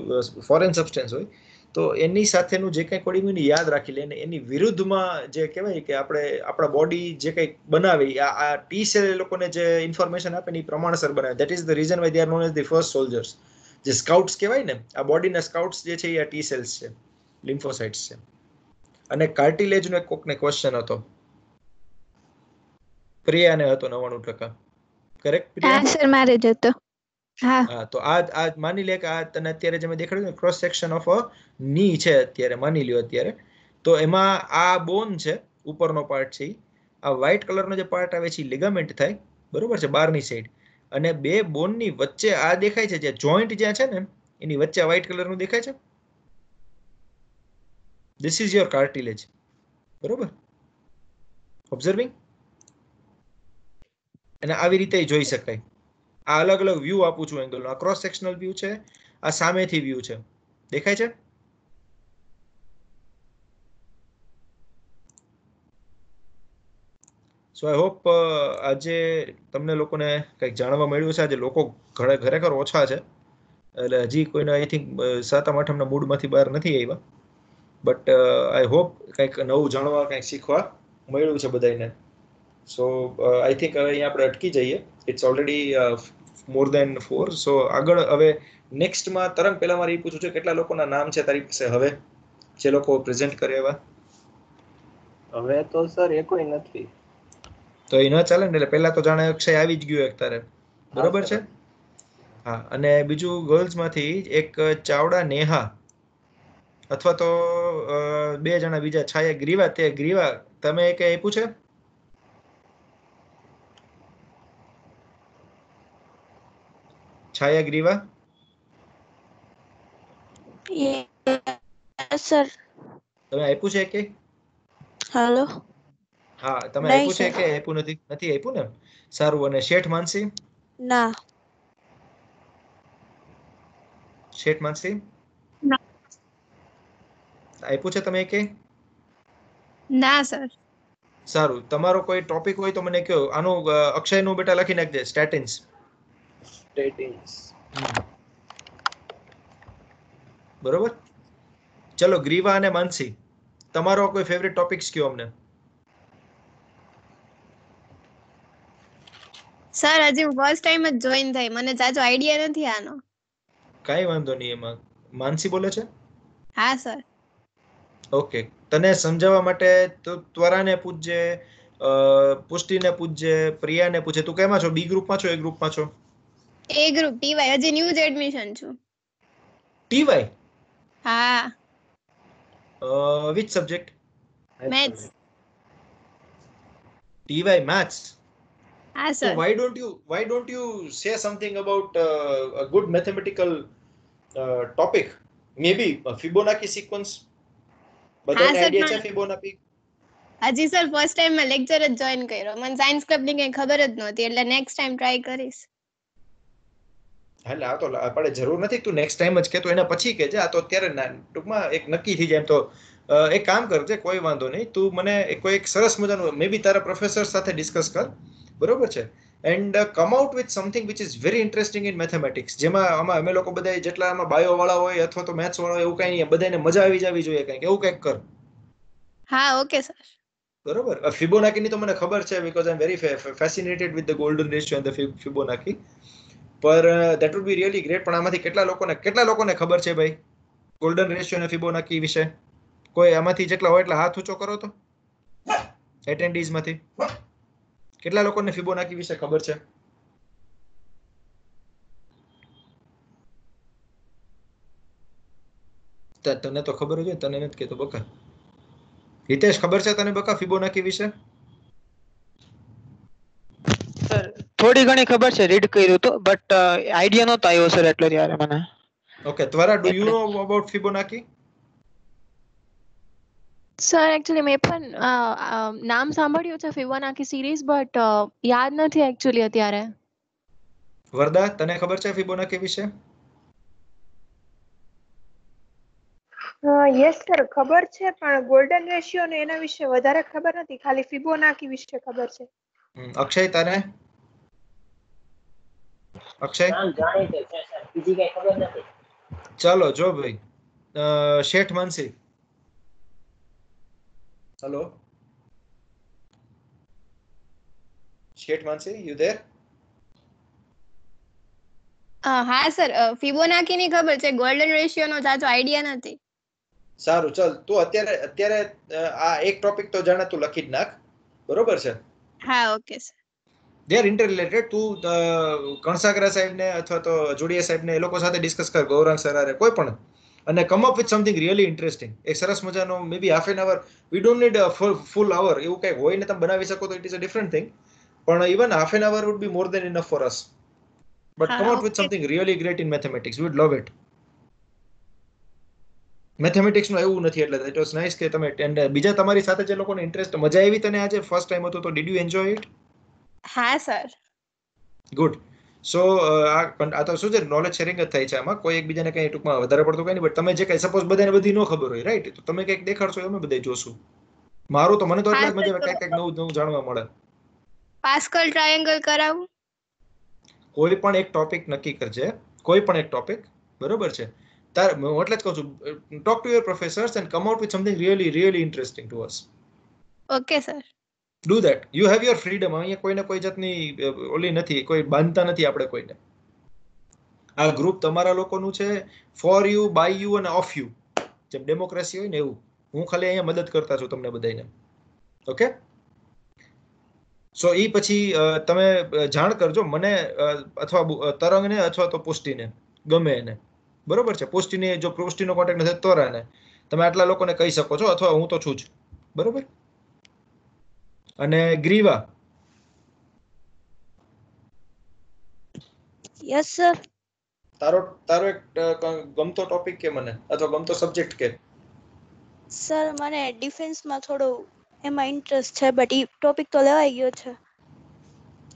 ફોરેન સબસ્ટન્સ હોય, તો એની સાથેનું જે કંઈ કોડિંગ હોય ને યાદ રાખી લે. એની વિરુદ્ધમાં જે કહેવાય કે આપણા બોડી જે કંઈક બનાવે, આ ટી સેલ એ લોકોને જે ઇન્ફોર્મેશન આપે ને એ પ્રમાણસર બનાવે. That is the reason Y they are known as the first soldiers. જે સ્કાઉટ્સ કહેવાય ને, આ બોડીના સ્કાઉટ્સ જે છે એ આ ટી સેલ્સ છે, લિમ્ફોસાઇટ્સ છે. અને કાર્ટિલેજનો એક કોકને ક્વેશ્ચન હતો, પ્રિયાને હતો 99%. કરેક્ટ પ્રિયા? હા સર, મારે જ હતો. હા. તો આ માની લે કે આ તને અત્યારે જે મેં દેખાડ્યું ને ક્રોસ સેક્શન ઓફ ની છે અત્યારે, માની લ્યો અત્યારે. તો એમાં આ બોન છે, ઉપરનો પાર્ટ છે, આ વ્હાઇટ કલરનો જે પાર્ટ આવે છે એ લિગામેન્ટ થાય, બરોબર છે, બહારની સાઈડ. અને 2 બોનની વચ્ચે આ દેખાય છે, જે જોઈન્ટ જ્યાં છે ને એની વચ્ચે વ્હાઇટ કલરનું દેખાય છે. This is your cartilage. બરોબર, ઓબ્ઝર્વિંગ. અને આવી રીતે જોઈ શકાય. આ અલગ અલગ વ્યૂ આપું છું એંગલનો. આ ક્રોસ સેક્શનલ વ્યૂ છે, આ સામેથી વ્યૂ છે. દેખાય છે? સો આઈ હોપ આજે તમને લોકોને કંઈક જાણવા મળ્યું છે. આજે લોકો ખરેખર ઓછા છે, એટલે હજી કોઈને આઈ થિંક 7-8ના મૂડમાંથી બહાર નથી આવ્યા. બટ આઈ હોપ કંઈક નવું જાણવા, કંઈક શીખવા મળ્યું છે બધાને. સો આઈ થિંક હવે અહીંયા આપણે અટકી જઈએ. ઇટ્સ ઓલરેડી મોર દેન 4. સો આગળ હવે નેક્સ્ટમાં તરંગ, પહેલા મારે એ પૂછવું છે, કેટલા લોકોના નામ છે તારી પાસે હવે, જે લોકો પ્રેઝન્ટ કરે એવા? હવે તો સર એકોય નથી. તો એ ન ચાલે ને, એટલે પહેલા તો જાણે અક્ષય આવી જ ગયો એક તારે, બરોબર છે? હા. અને બીજું ગર્લ્સમાંથી એક ચાવડા નેહા. અથવા તો બે જણા બીજા છાયા ગ્રીવા તે ગ્રીવા તમે એક આપ્યું છે? છાયા ગ્રીવા યસ સર. તમે આપ્યું છે કે? હેલો. હા તમે નહીં આપ્યું છે સર. કે આપ્યું નથી? નથી આપ્યું ને? સારું. અને શેઠ માનસી? ના. શેઠ માનસી ના. આપ્યું છે તમે કે? ના સર. સારું. તમારો કોઈ ટોપિક હોય તો મને કહો. આનું અક્ષયનું બેટા લખી નાખજે. સ્ટેટિન્સ. બરોબર. ચલો ગ્રીવા અને માનસી તમારો કોઈ ફેવરેટ ટોપિક્સ કયો અમને. સર હજી હું ફર્સ્ટ ટાઈમ જ જોઈન થઈ, મને જાજો આઈડિયા નથી આનો. કાંઈ વાંધો નહીં એમાં. માનસી બોલે છે? હા સર. ઓકે. તને સમજાવવા માટે તો ત્વરાને પૂછજે, પુષ્ટિને પૂછજે, પ્રિયાને પૂછે. તું કેમાં છો? બી ગ્રુપમાં છો? એ ગ્રુપમાં છો? એ ગ્રુપ ટીવાય, હજી ન્યૂ જ એડમિશન છું. ટીવાય? હા. Which subject? મેથ્સ. ટીવાય મેથ્સ. હા So sir. why don't you say something about a good mathematical topic? Maybe a Fibonacci sequence. બધાને sir, આઈડિયા છે પણ- ફિબોનાકી? હજી સર ફર્સ્ટ ટાઈમ માં લેક્ચર જ જોઈન કર્યો, મને સાયન્સ ક્લબ ની કઈ ખબર જ નહોતી, એટલે નેક્સ્ટ ટાઈમ ટ્રાય કરીશ. એટલે આ તો આપણે જરૂર નથી તું નેક્સ્ટ ટાઈમ જ કે, તું એના પછી કહેજે. આ તો અત્યારે ટૂંકમાં એક નક્કી થઈ જાય એમ તો એક કામ કરજે, કોઈ વાંધો નહીં. તું મને કોઈ એક સરસ મજાનું મે બી તારા પ્રોફેસર સાથે ડિસ્કસ કર, બરોબર છે? And come out with something which is very interesting in mathematics. જેમાં આમાં અમે લોકો બધા જેટલા આમાં બાયો વાળા હોય અથવા તો મેથ્સ વાળા હોય એવું કઈ નહીં, બધાને મજા આવી જવી જોઈએ કંઈક એવું કંઈક કર. હા ઓકે સર. બરોબર. ફિબોનાકીની તો મને ખબર છે because I am very fascinated with the golden ratio and the Fibonacci. પર that would be really great. પણ આમાંથી કેટલા લોકોને ખબર છે ભાઈ ગોલ્ડન રેશિયો અને ફિબોનાકી વિશે? કોઈ આમાંથી જેટલા હોય એટલા હાથ ઊંચો કરો તો એટેન્ડીઝ માંથી કેટલા લોકોને ફિબોનાકી વિશે ખબર છે? તને તો ખબર જ હોય, તને નથી કહેતો બકા. હિતેશ ખબર છે તને બકા ફિબોનાકી વિશે? સર થોડી ઘણી ખબર છે, રીડ કર્યું તો, બટ આઈડિયા નહોતો આવ્યો સર એટલો ત્યારે મને. Okay. Tvara, do you know about Fibonacci? Sir actually મેં પણ નામ સાંભળ્યું છે ફિબોનાકી સિરીઝ, બટ યાદ નથી એકચ્યુઅલી અત્યારે. વરદા તને ખબર છે ફિબોનાકી વિશે? યસ સર, ખબર છે, પણ ગોલ્ડન રેશિયો ને એના વિશે વધારે ખબર નથી, ખાલી ફિબોનાકી વિશે ખબર છે. અક્ષય તને? અક્ષય? નામ જાણીતું છે સર, બીજી કઈ ખબર નથી. ચાલો જો ભાઈ, શેઠ માનસી. Hello Sheth Mansi, you there? હા સર, ફિબોનાકી ની ખબર છે, ગોલ્ડન રેશિયો નો જાજો આઈડિયા નથી. સારું, ચલ તું અત્યારે આ એક ટોપિક તો જાણે તું લખી જ નાખ, બરોબર છે? હા okay sir. They are interrelated. તું કણસાગરા સાહેબ ને અથવા તો જોડિયા સાહેબ ને એ લોકો સાથે ડિસ્કસ કર, ગૌરાંગ સરારે કોઈ પણ, અને come up with something really interesting. એક સરસ મજાનો may be half an hour, we don't need full hour, એવું કંઈક હોય ને તમે બનાવી શકો તો it is a different thing, પણ even half an hour would be more than enough for us. But come out with something really great in mathematics, we would love it. મેથેમેટિક્સનું એવું નથી, એટલે ઇટ વોઝ નાઇસ કે તમે બીજા તમારી સાથે જે લોકોને ઇન્ટરેસ્ટ, મજા આવી તને આજે ફર્સ્ટ ટાઈમ હતો તો ડીડ યુ એન્જોય ઇટ? હા સર. ગુડ. સો આ તો શું છે, નોલેજ શેરિંગ જ થાય છે આમાં, કોઈ એકબીજાને કઈ ટૂંકમાં વધારે પડતું કઈ નહીં, બટ તમે જે કઈ સપોઝ બધાને બધી ન ખબર હોય, રાઈટ, તો તમે કંઈક દેખાડશો અમે બધા જોશું. મારું તો મને તો એટલે જ મજા આવે, કંઈક નવું જાણવા મળે. પાસ્કલ ટ્રાયેંગલ કરાવું? કોઈ પણ એક ટોપિક નક્કી કરજે, કોઈ પણ એક ટોપિક, બરોબર છે? હું એટલે જ કહું છું, talk to your professors and come out with something really interesting to us. Okay sir. Do that. You have your freedom. અહીંયા કોઈને કોઈ જાતની ઓલી નથી, કોઈ બાંધતા નથી આપણે કોઈને. આ ગ્રુપ તમારા લોકોનું છે, ફોર યુ, બાય યુ અને ઓફ યુ. જેમ ડેમોક્રેસી હોય ને એવું. હું ખાલી અહીંયા મદદ કરતા છું તમને બધાને. ઓકે? સો એ પછી તમે જાણ કરજો મને અથવા તરંગને અથવા તો પુષ્ટિને, ગમે એને, બરોબર છે? પુષ્ટિનો કોન્ટેક્ટ નથી, તોરાને. તમે આટલા લોકોને કહી શકો છો, અથવા હું તો છું જ, બરોબર. અને ગ્રીવા, યસ સર. તારો તારો એક ગમતો ટોપિક કે મને, અથવા ગમતો સબ્જેક્ટ કે. સર મને ડિફેન્સમાં થોડું એમાં ઇન્ટરેસ્ટ છે, બટ ઈ ટોપિક તો લેવાઈ ગયો છે.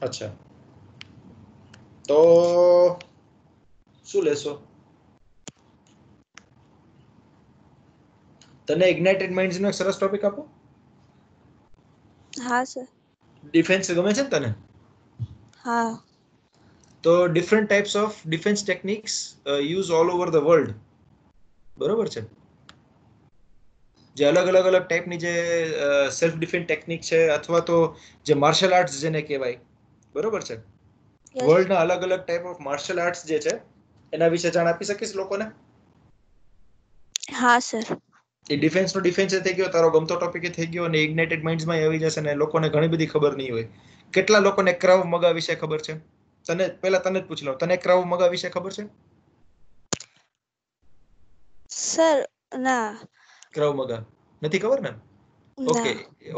અચ્છા, તો શું લેશો? તને ઇગ્નાઇટેડ માઇન્ડ્સ નો એક સરસ ટોપિક આપો. હા સર. ડિફેન્સ ગમે છે ને તને? હા. તો different types of defence techniques use all over the world, બરોબર છે. જે અલગ ટાઈપની જે સેલ્ફ ડિફેન્સ ટેકનિક છે, અથવા તો જે માર્શલ આર્ટ્સ જેને કહેવાય, બરોબર છે. વર્લ્ડના અલગ ટાઈપ ઓફ માર્શલ આર્ટ્સ જે છે એના વિશે જાણ આપી શકીશ લોકોને? હા સર. એ ડિફેન્સ નો ડિફેન્સ થઈ ગયો, તારો ગમતો ટોપિક થઈ ગયો, અને ઇગ્નાઇટેડ માઇન્ડ્સમાં આવી જશે ને લોકોને ઘણી બધી ખબર નહીં હોય. કેટલા લોકોને ક્રાવ મગા વિશે ખબર છે? તને પહેલા તને જ પૂછી લઉં, તને ક્રાવ મગા વિશે ખબર છે? સર ના. ક્રાવ મગા નથી ખબર ને? ઓકે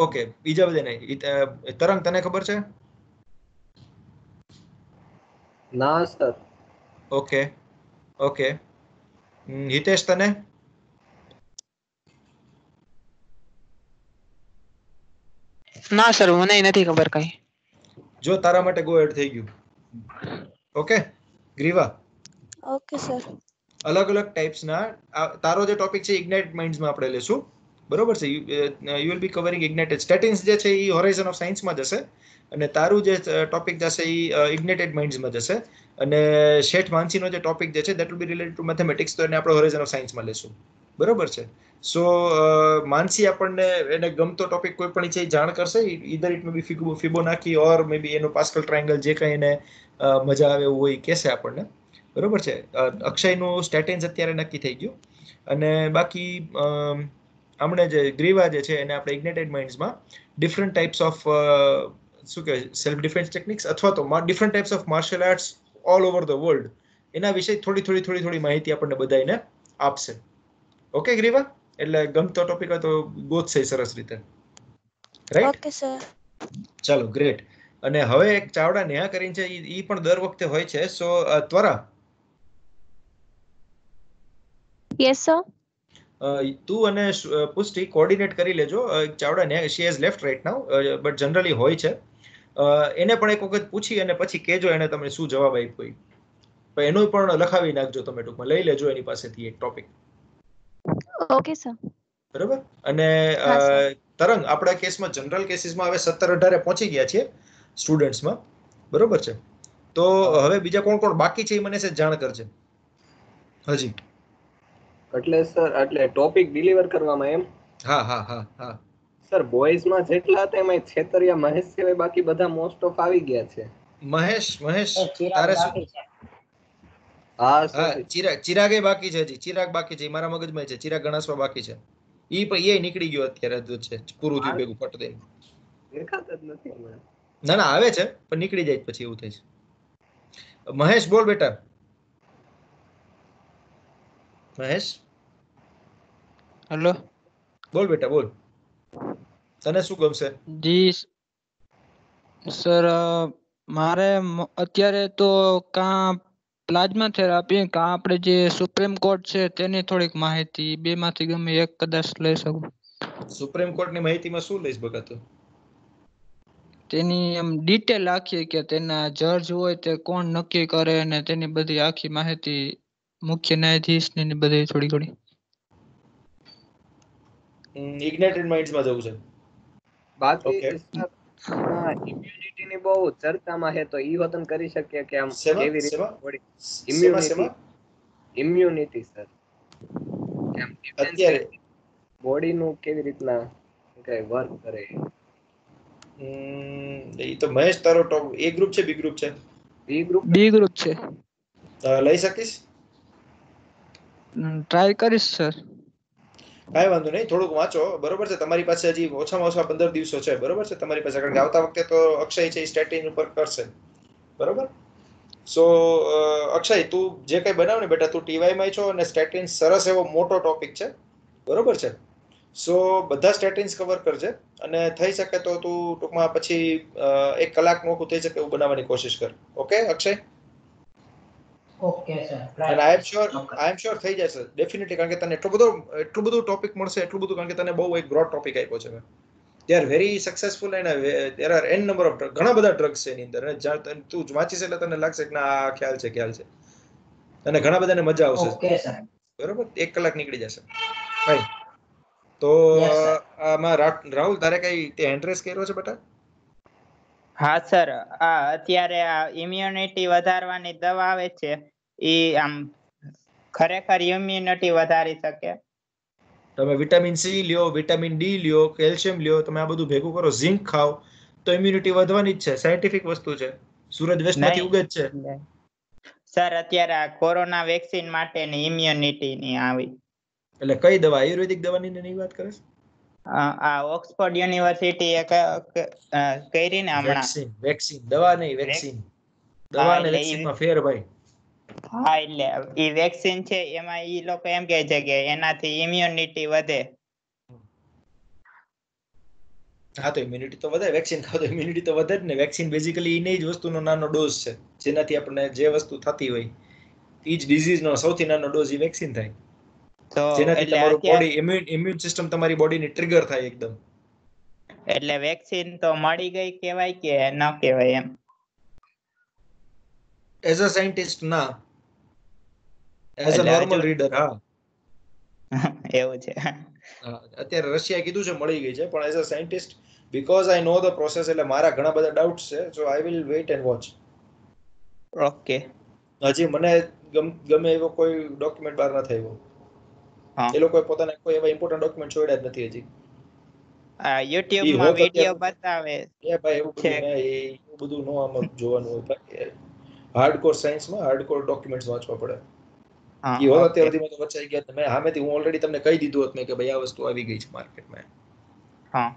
ઓકે, બીજા બધા નહીં. તરંગ, તને ખબર છે? ના સર. Okay okay. હિતેશ, તને? ના સર, મને નથી ખબર કઈ. જો તારા માટે ગો એડ થઈ ગયું. ઓકે ગ્રીવા. Okay sir. અલગ ટાઈપ્સના, તારો જે ટોપિક છે ઇગ્નાઇટેડ માઇન્ડ્સમાં આપણે લેશું, બરોબર છે. યુ વિલ બી કવરિંગ ઇગ્નાઇટેડ સ્ટેટિન્સ જે છે એ હોરાઇઝન ઓફ સાયન્સમાં જશે, અને તારું જે ટોપિક જશે એ ઇગ્નાઇટેડ માઇન્ડ્સમાં જશે, અને શેઠ માનસીનો જે ટોપિક જે છે that will be related to mathematics, તો એને આપણે હોરાઇઝન ઓફ સાયન્સમાં લેશું, બરોબર છે. સો માનસી આપણને એને ગમતો ટોપિક કોઈ પણ છે જાણ કરશે, either it may B Fibonacci ઓર મે બી એનો પાસ્કલ ટ્રાયંગલ, જે કંઈ એને મજા આવે એવું હોય કહેશે આપણને, બરોબર છે. અક્ષયનું સ્ટેટિન્સ અત્યારે નક્કી થઈ ગયું, અને બાકી હમણે જે ગ્રીવા જે છે એને આપણે ઇગ્નાઇટેડ માઇન્ડ્સમાં ડિફરન્ટ ટાઈપ્સ ઓફ શું કહેવાય સેલ્ફ ડિફેન્સ ટેકનિક્સ, અથવા તો different types of martial arts all over the world, એના વિશે થોડી માહિતી આપણને બધાને આપશે. ઓકે ગ્રીવા, એટલે ગમતો ટોપિક હોય તો ગોતશે સરસ રીતે, રાઈટ? Okay sir. ચાલો, ગ્રેટ. અને હવે એક ચાવડા નેહા કરીને છે, ઈ પણ દર વખતે હોય છે. So Tvara, yes sir. તું અને પુષ્ટિ કોઓર્ડિનેટ કરી લેજો. ચાવડા ને she has left right now, but generally હોય છે. એને પણ એક વખત પૂછી અને પછી કહેજો એને તમે શું જવાબ આપ્યો. પણ એનું પણ લખાવી નાખજો, તમે ટૂંકમાં લઈ લેજો એની પાસેથી એક ટોપિક. Okay sir. બરોબર. અને તરંગ, આપણા કેસમાં જનરલ કેસીસમાં હવે 17-18 પહોંચી ગયા છીએ સ્ટુડન્ટ્સમાં, બરોબર છે. તો હવે બીજા કોણ કોણ બાકી છે એ મને જાણ કરજે હજી. એટલે સર, એટલે ટોપિક ડિલિવર કરવામાં એમ? હા હા હા હા. સર બોયઝ માં જેટલા હતા એમાં છેતરિયા મહેશ સિવાય બાકી બધા મોસ્ટ ઓફ આવી ગયા છે. મહેશ ચિરાગ તારે શું? બાકી છે. હા હા, સર. ચિરાગે બાકી છે. હજી ચિરાગ બાકી છે, મારા મગજમાં છે. ચિરાગ ગણાસવા બાકી છે. ઈ પણ એ નીકળી ગયો અત્યારે છે, પૂરું થયું ભેગું ફટ દઈને. દેખાતા જ નથી હમણાં. ના ના, આવે છે પણ નીકળી જાય પછી એવું થાય છે. મહેશ બોલ બેટા. મહેશ, હેલો. બોલ બેટા બોલ. તને શું ગમશે? જી સર, મારે અત્યારે તો કાં પ્લાઝમા થેરાપી કાં આપણે જે સુપ્રીમ કોર્ટ છે તેની થોડીક માહિતી, બે માંથી ગમે એક કદાચ લઈ શકું. સુપ્રીમ કોર્ટની માહિતીમાં શું લઈશ બકા તું? તેની એમ ડિટેલ આખી, કે તેના જજ હોય તે કોણ નક્કી કરે, અને તેની બધી આખી માહિતી, મુખ્ય ન્યાયાધીશની બધી થોડી. ઇગ્નાઇટેડ માઇન્ડ્સમાં જવું છે. બાકી ઓકે. સર હમણાં ઇમ્યુનિટી ની બહુ ચર્ચામાં છે, તો ઈ વતન કરી શકીએ કે આમ કેવી રીતે બોડી ઇમ્યુનિટી સર, આમ અત્યારે બોડી નું કેવી રીતના કઈ વર્ક કરે? એ તો મહેશ, તારો ટોપ એ ગ્રુપ છે બી ગ્રુપ છે? બી ગ્રુપ છે. લઈ શકીશ? ટ્રાય કરીશ સર. કાંઈ વાંધો નહીં, થોડુંક વાંચો, બરોબર છે. તમારી પાસે હજી ઓછામાં ઓછા 15 દિવસો છે, બરોબર છે તમારી પાસે, કારણ કે આવતા વખતે તો અક્ષય છે એ સ્ટેટિન ઉપર કરશે, બરોબર. સો અક્ષય, તું જે કઈ બનાવ ને બેટા, તું ટીવાય માં છો, અને સ્ટેટિન સરસ એવો મોટો ટોપિક છે, બરોબર છે. સો બધા સ્ટેટિન્સ કવર કરજે અને થઈ શકે તો તું ટૂંકમાં પછી 1 કલાક નોખું થઈ શકે એવું બનાવવાની કોશિશ કર. ઓકે અક્ષય? ઓકે સર, અને ટ્રાય આઈ એમ કરીશ. શ્યોર થઈ જશે ડેફિનેટલી, કારણ કે તને એટલું બધું ટોપિક મળશે, એટલું બધું, કારણ કે તને બહુ એક બ્રોડ ટોપિક આપ્યો છે મેં. They are very successful and there are an number of ઘણા બધા ડ્રગ્સ છે એની અંદર. અને જ્યાં તું વાંચીશ એટલે તને લાગશે કે ના આ ખ્યાલ છે. અને ઘણા બધાને મજા આવશે. Okay sir. બરોબર, 1 કલાક નીકળી જશે. ફાઈન. તો યસ સર. આમાં રાહુલ તારે કઈ તે એન્ટ્રેસ કર્યો છે બેટા? હા સર, અત્યારે આ ઇમ્યુનિટી વધારવાની દવા આવે છે, એ આમ ખરેખર ઇમ્યુનિટી વધારી શકે? તમે વિટામિન સી લ્યો, વિટામિન ડી લ્યો, કેલ્શિયમ લ્યો, તમે આ બધું ભેગું કરો, ઝિંક ખાઓ તો ઇમ્યુનિટી વધવાની જ છે. સાયન્ટિફિક વસ્તુ છે, સૂરજ વેસ્ટમાંથી ઉગે જ છે. સર અત્યારે આ કોરોના વેક્સિન માટેની ઇમ્યુનિટી ની આવી. એટલે કઈ દવા? આયુર્વેદિક દવાની ની વાત કરે છે? આ ઓક્સફોર્ડ યુનિવર્સિટી એ કરી ને હમણાં. વેક્સિન દવા નહીં, વેક્સિન. દવા અને વેક્સિનમાં ફેર ભાઈ. હા, એટલે ઈ વેક્સિન છે એમાં ઈ લોકો એમ કહે છે કે એનાથી ઇમ્યુનિટી વધે. હા, તો ઇમ્યુનિટી તો વધે. વેક્સિન ખાવ તો ઇમ્યુનિટી તો વધે જ ને. વેક્સિન બેઝિકલી એની જ વસ્તુનો નાનો ડોઝ છે, જેનાથી આપણને જે વસ્તુ થતી હોય એ જ ડિઝીઝનો સૌથી નાનો ડોઝ એ વેક્સિન થાય, જેનાથી તમારું બોડી ઇમ્યુન સિસ્ટમ તમારી બોડીની ટ્રિગર થાય એકદમ. એટલે વેક્સિન તો મળી ગઈ કહેવાય કે ન કહેવાય એમ? એઝ અ સાયન્ટિસ્ટ ના, એઝ અ નોર્મલ રીડર હા. એવું છે. અત્યારે રશિયાએ કીધું છે મળી ગઈ છે, પણ as a scientist because I know the process, એટલે મારા ઘણા બધા ડાઉટ્સ છે. So I will wait and watch. Okay. હજી મને ગમે એવો કોઈ ડોક્યુમેન્ટ બહાર ન થયો. એ લોકોએ પોતાના કોઈ એવા ઇમ્પોર્ટન્ટ ડોક્યુમેન્ટ છોડ્યા જ નથી હજી. YouTube માં વિડિયો બતાવે ભાઈ એવું બધું નો આમાં જોવાનું હોય ભાઈ. હાર્ડકોર સાયન્સમાં હાર્ડકોર ડોક્યુમેન્ટ્સ વાંચવા પડે. ઈ હોત અત્યાર સુધીમાં તો વચાઈ ગયા. તમે સામેથી હું ઓલરેડી તમને કહી દીધું હોત મેં કે ભાઈ આ વસ્તુ આવી ગઈ છે માર્કેટમાં. હા,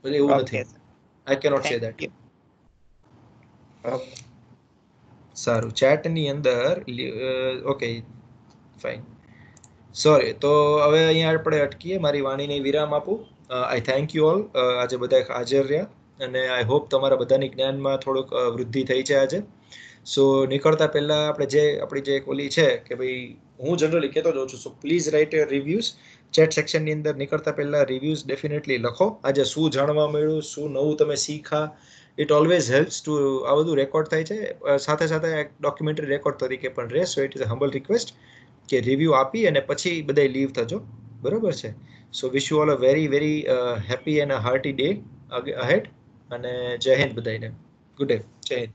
પણ એવું નથી. આઈ કેનોટ સે ધેટ. ઓકે, સારું. ચેટની અંદર ઓકે ફાઇન. સોરી, તો હવે અહીંયા આપણે અટકીએ. મારી વાણીને વિરામ આપું. આઈ થેન્ક યુ ઓલ. આજે બધા હાજર રહ્યા અને આઈ હોપ તમારા બધાની જ્ઞાનમાં થોડુંક વૃદ્ધિ થઈ છે આજે. સો નીકળતા પહેલા આપણે આપણી જે ઓલી છે કે ભાઈ, હું જનરલી કહેતો જાઉં છું, so please write your reviews. Chat સેક્શનની અંદર નીકળતા પહેલા રિવ્યુઝ ડેફિનેટલી લખો. આજે શું જાણવા મળ્યું, શું નવું તમે શીખા. ઇટ ઓલવેઝ હેલ્પ્સ ટુ આ બધું રેકોર્ડ થાય છે, સાથે સાથે એક ડોક્યુમેન્ટરી રેકોર્ડ તરીકે પણ રહે. So it is a humble request કે રિવ્યુ આપી અને પછી બધા લીવ થજો. બરોબર છે? So wish you all a very very happy and hearty day ahead. અને જય હિન્દ બધાને. Good day. જય હિન્દ.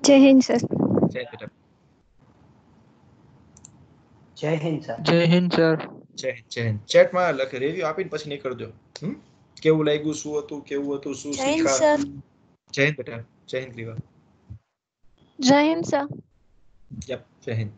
જય હિન્દ સર. જય હિન્દ બેટા. જય હિન્દ સર. જય હિન્દ સર. જય હિન્દ. ચેટમાં લખે રિવ્યુ આપીને પછી નીકળજો. કેવું લાગ્યું, શું હતું, કેવું હતું, શું શીખા. જય હિન્દ બેટા. જય હિન્દ રીવા. જય હિન્દ સર. યપ, જય હિન્દ.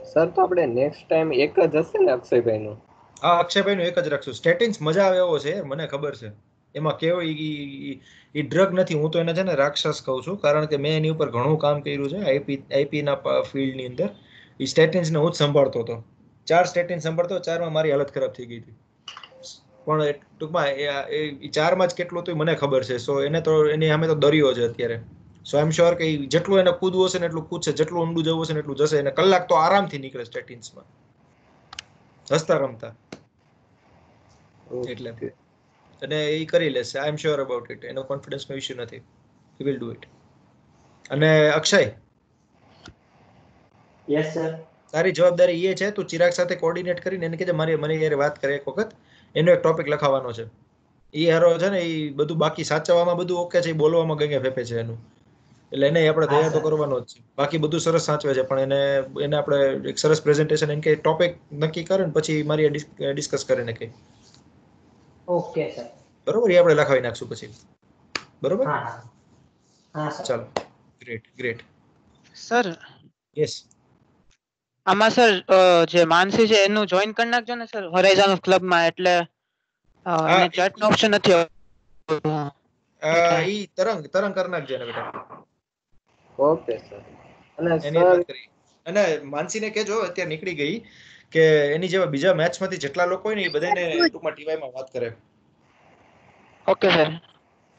સર તો આપણે નેક્સ્ટ ટાઈમ એક જ હશે ને અક્ષયભાઈનું? હા, અક્ષયભાઈનું એક જ રાખશું. સ્ટેટિન્સ મજા આવે એવો છે, મને ખબર છે. એમાં કેવો એ ડ્રગ નથી. હું તો એને છે ને રાક્ષસ કહું છું, કારણ કે મેં એની ઉપર ઘણું કામ કર્યું છે આઈપીના ફિલ્ડની અંદર. એ સ્ટેટિન્સને હું જ સંભાળતો હતો. 4 સ્ટેટિન્સ સંભાળતો, 4માં મારી હાલત ખરાબ થઈ ગઈ હતી. પણ ટૂંકમાં એ 4માં જ કેટલું હતું મને ખબર છે. સો એને તો એની સામે તો દરિયો છે અત્યારે. સો આઈ એમ શ્યોર કે જેટલું એને કૂદવું હશે ને એટલું કૂદશે, જેટલું ઊંડું જવું હશે ને એટલું જશે. એને કલાક તો આરામથી નીકળે સ્ટેટિન્સમાં હસતા રમતા. એટલે અને એ કરી લેશે. આઈ એમ શ્યોર અબાઉટ ઇટ. એનો કોન્ફિડન્સનો ઇશ્યુ નથી. He will do it. અને અક્ષય, યસ સર. તારી જવાબદારી એ છે, તું ચિરાગ સાથે કોર્ડિનેટ કરીને એને કહેજે મને યાર વાત કરે એક વખત, એનો એક ટોપિક લખાવવાનો છે. એ હારો છે ને, એ બધું બાકી સાચવવામાં બધું ઓકે છે, બોલવામાં ગંગે ફેફે છે એનું. એટલે એને આપણે તૈયાર તો કરવાનો જ છે. બાકી બધું સરસ સાચવે છે, પણ એને આપણે એક સરસ પ્રેઝન્ટેશન એમ કે ટોપિક નક્કી કરે ને પછી મારી ડિસ્કસ કરીને કઈ. Okay sir. બરોબર, એ આપણે લખાવી નાખશું પછી. બરોબર. હા હા સર. ચાલો, ગ્રેટ. Sir yes. આમાં સર જે માનસી છે એનું જોઈન કરી નાખજો ને સર હોરાઇઝન ક્લબમાં, એટલે એને ચેટ નો ઓપ્શન નથી આવતો. ઈ તરંગ કરી નાખજે ને બેટા. Okay sir. અને એની સર વાત કરી. અને માનસીને કહેજો અત્યારે નીકળી ગઈ કે એની જેવા બીજા મેચમાંથી જેટલા લોકો હોય ને એ બધાને ટૂંકમાં ટીવાયમાં વાત કરે. Okay sir.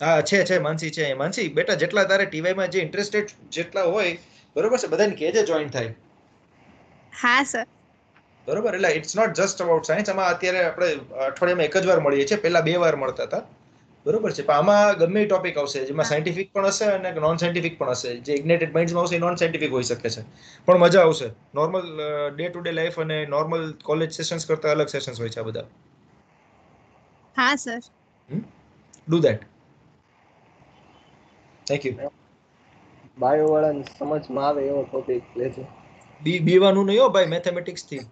હા છે માનસી છે. માનસી બેટા, જેટલા તારે ટીવાયમાં જે ઇન્ટરેસ્ટેડ જેટલા હોય, બરોબર છે, બધાને કહેજે જોઈન થાય. હા સર. બરોબર. એટલે it's not just about science. આમાં અત્યારે આપણે અઠવાડિયામાં એક જ વાર મળીએ છીએ, પહેલા 2 વાર મળતા હતા. બરોબર છે, પણ આમાં ગમે ટોપિક આવશે જેમાં સાયન્ટિફિક પણ હશે અને નોન સાયન્ટિફિક પણ હશે. જે ઇગ્નેટેડ માઇન્ડ્સમાં આવશે એ નોન સાયન્ટિફિક હોઈ શકે છે, પણ મજા આવશે. Normal day to day life અને નોર્મલ કોલેજ સેશન્સ કરતા અલગ સેશન્સ હોય છે આ બધા. હા sir. Do that. Thank you. Bio વાળાને સમજમાં આવે એવો ટોપિક લેજો. બીવાનું નહીં હો ભાઈ, મેથેમેટિક્સ થી.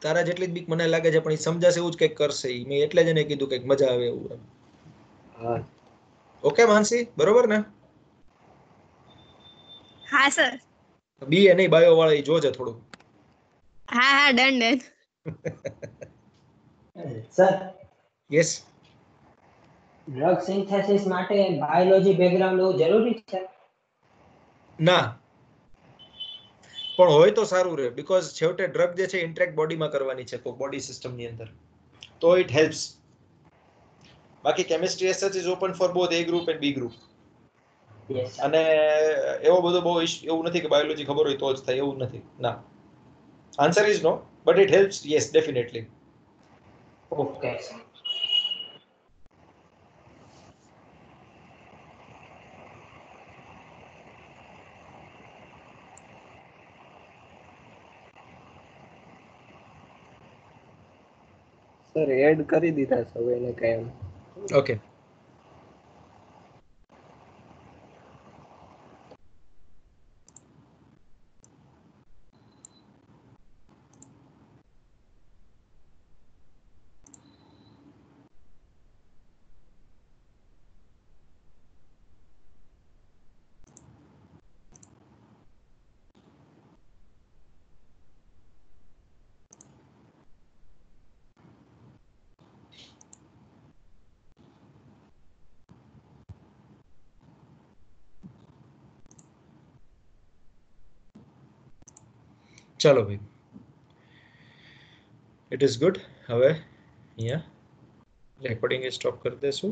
તારા જેટલી જ બીક મને લાગે છે, પણ એ સમજાશે એવું જ કંઈક કરશે. મેં એટલે જ એને કીધું કંઈક મજા આવે એવું. હા. ઓકે માનસી, બરોબર ને? હા સર. બી એ નહીં, બાયો વાળા જોજે થોડું. હા done. Sir. Yes. Drug synthesis માટે બાયોલોજી બેકગ્રાઉન્ડ હોવું જરૂરી છે? ના, પણ હોય તો સારું રહે, બીકોઝ છેવટે ડ્રગ જે છે ઇન્ટ્રેક્ટ બોડીમાં કરવાની છે, બોડી સિસ્ટમની અંદર, તો ઇટ હેલ્પ્સ. બાકી chemistry as such is open for both A group and B group. અને એવો બધો બહુ એવું નથી કે બાયોલોજી ખબર હોય તો જ થાય, એવું નથી. ના, answer is no, but it helps. Yes, definitely. Okay. Sir add કરી દીધા છે હવે એને કાયમ. ઓકે. ચાલો ભાઈ, ઇટ ઇઝ ગુડ. હવે અહીંયા રેકોર્ડિંગ સ્ટોપ કરી દેશું.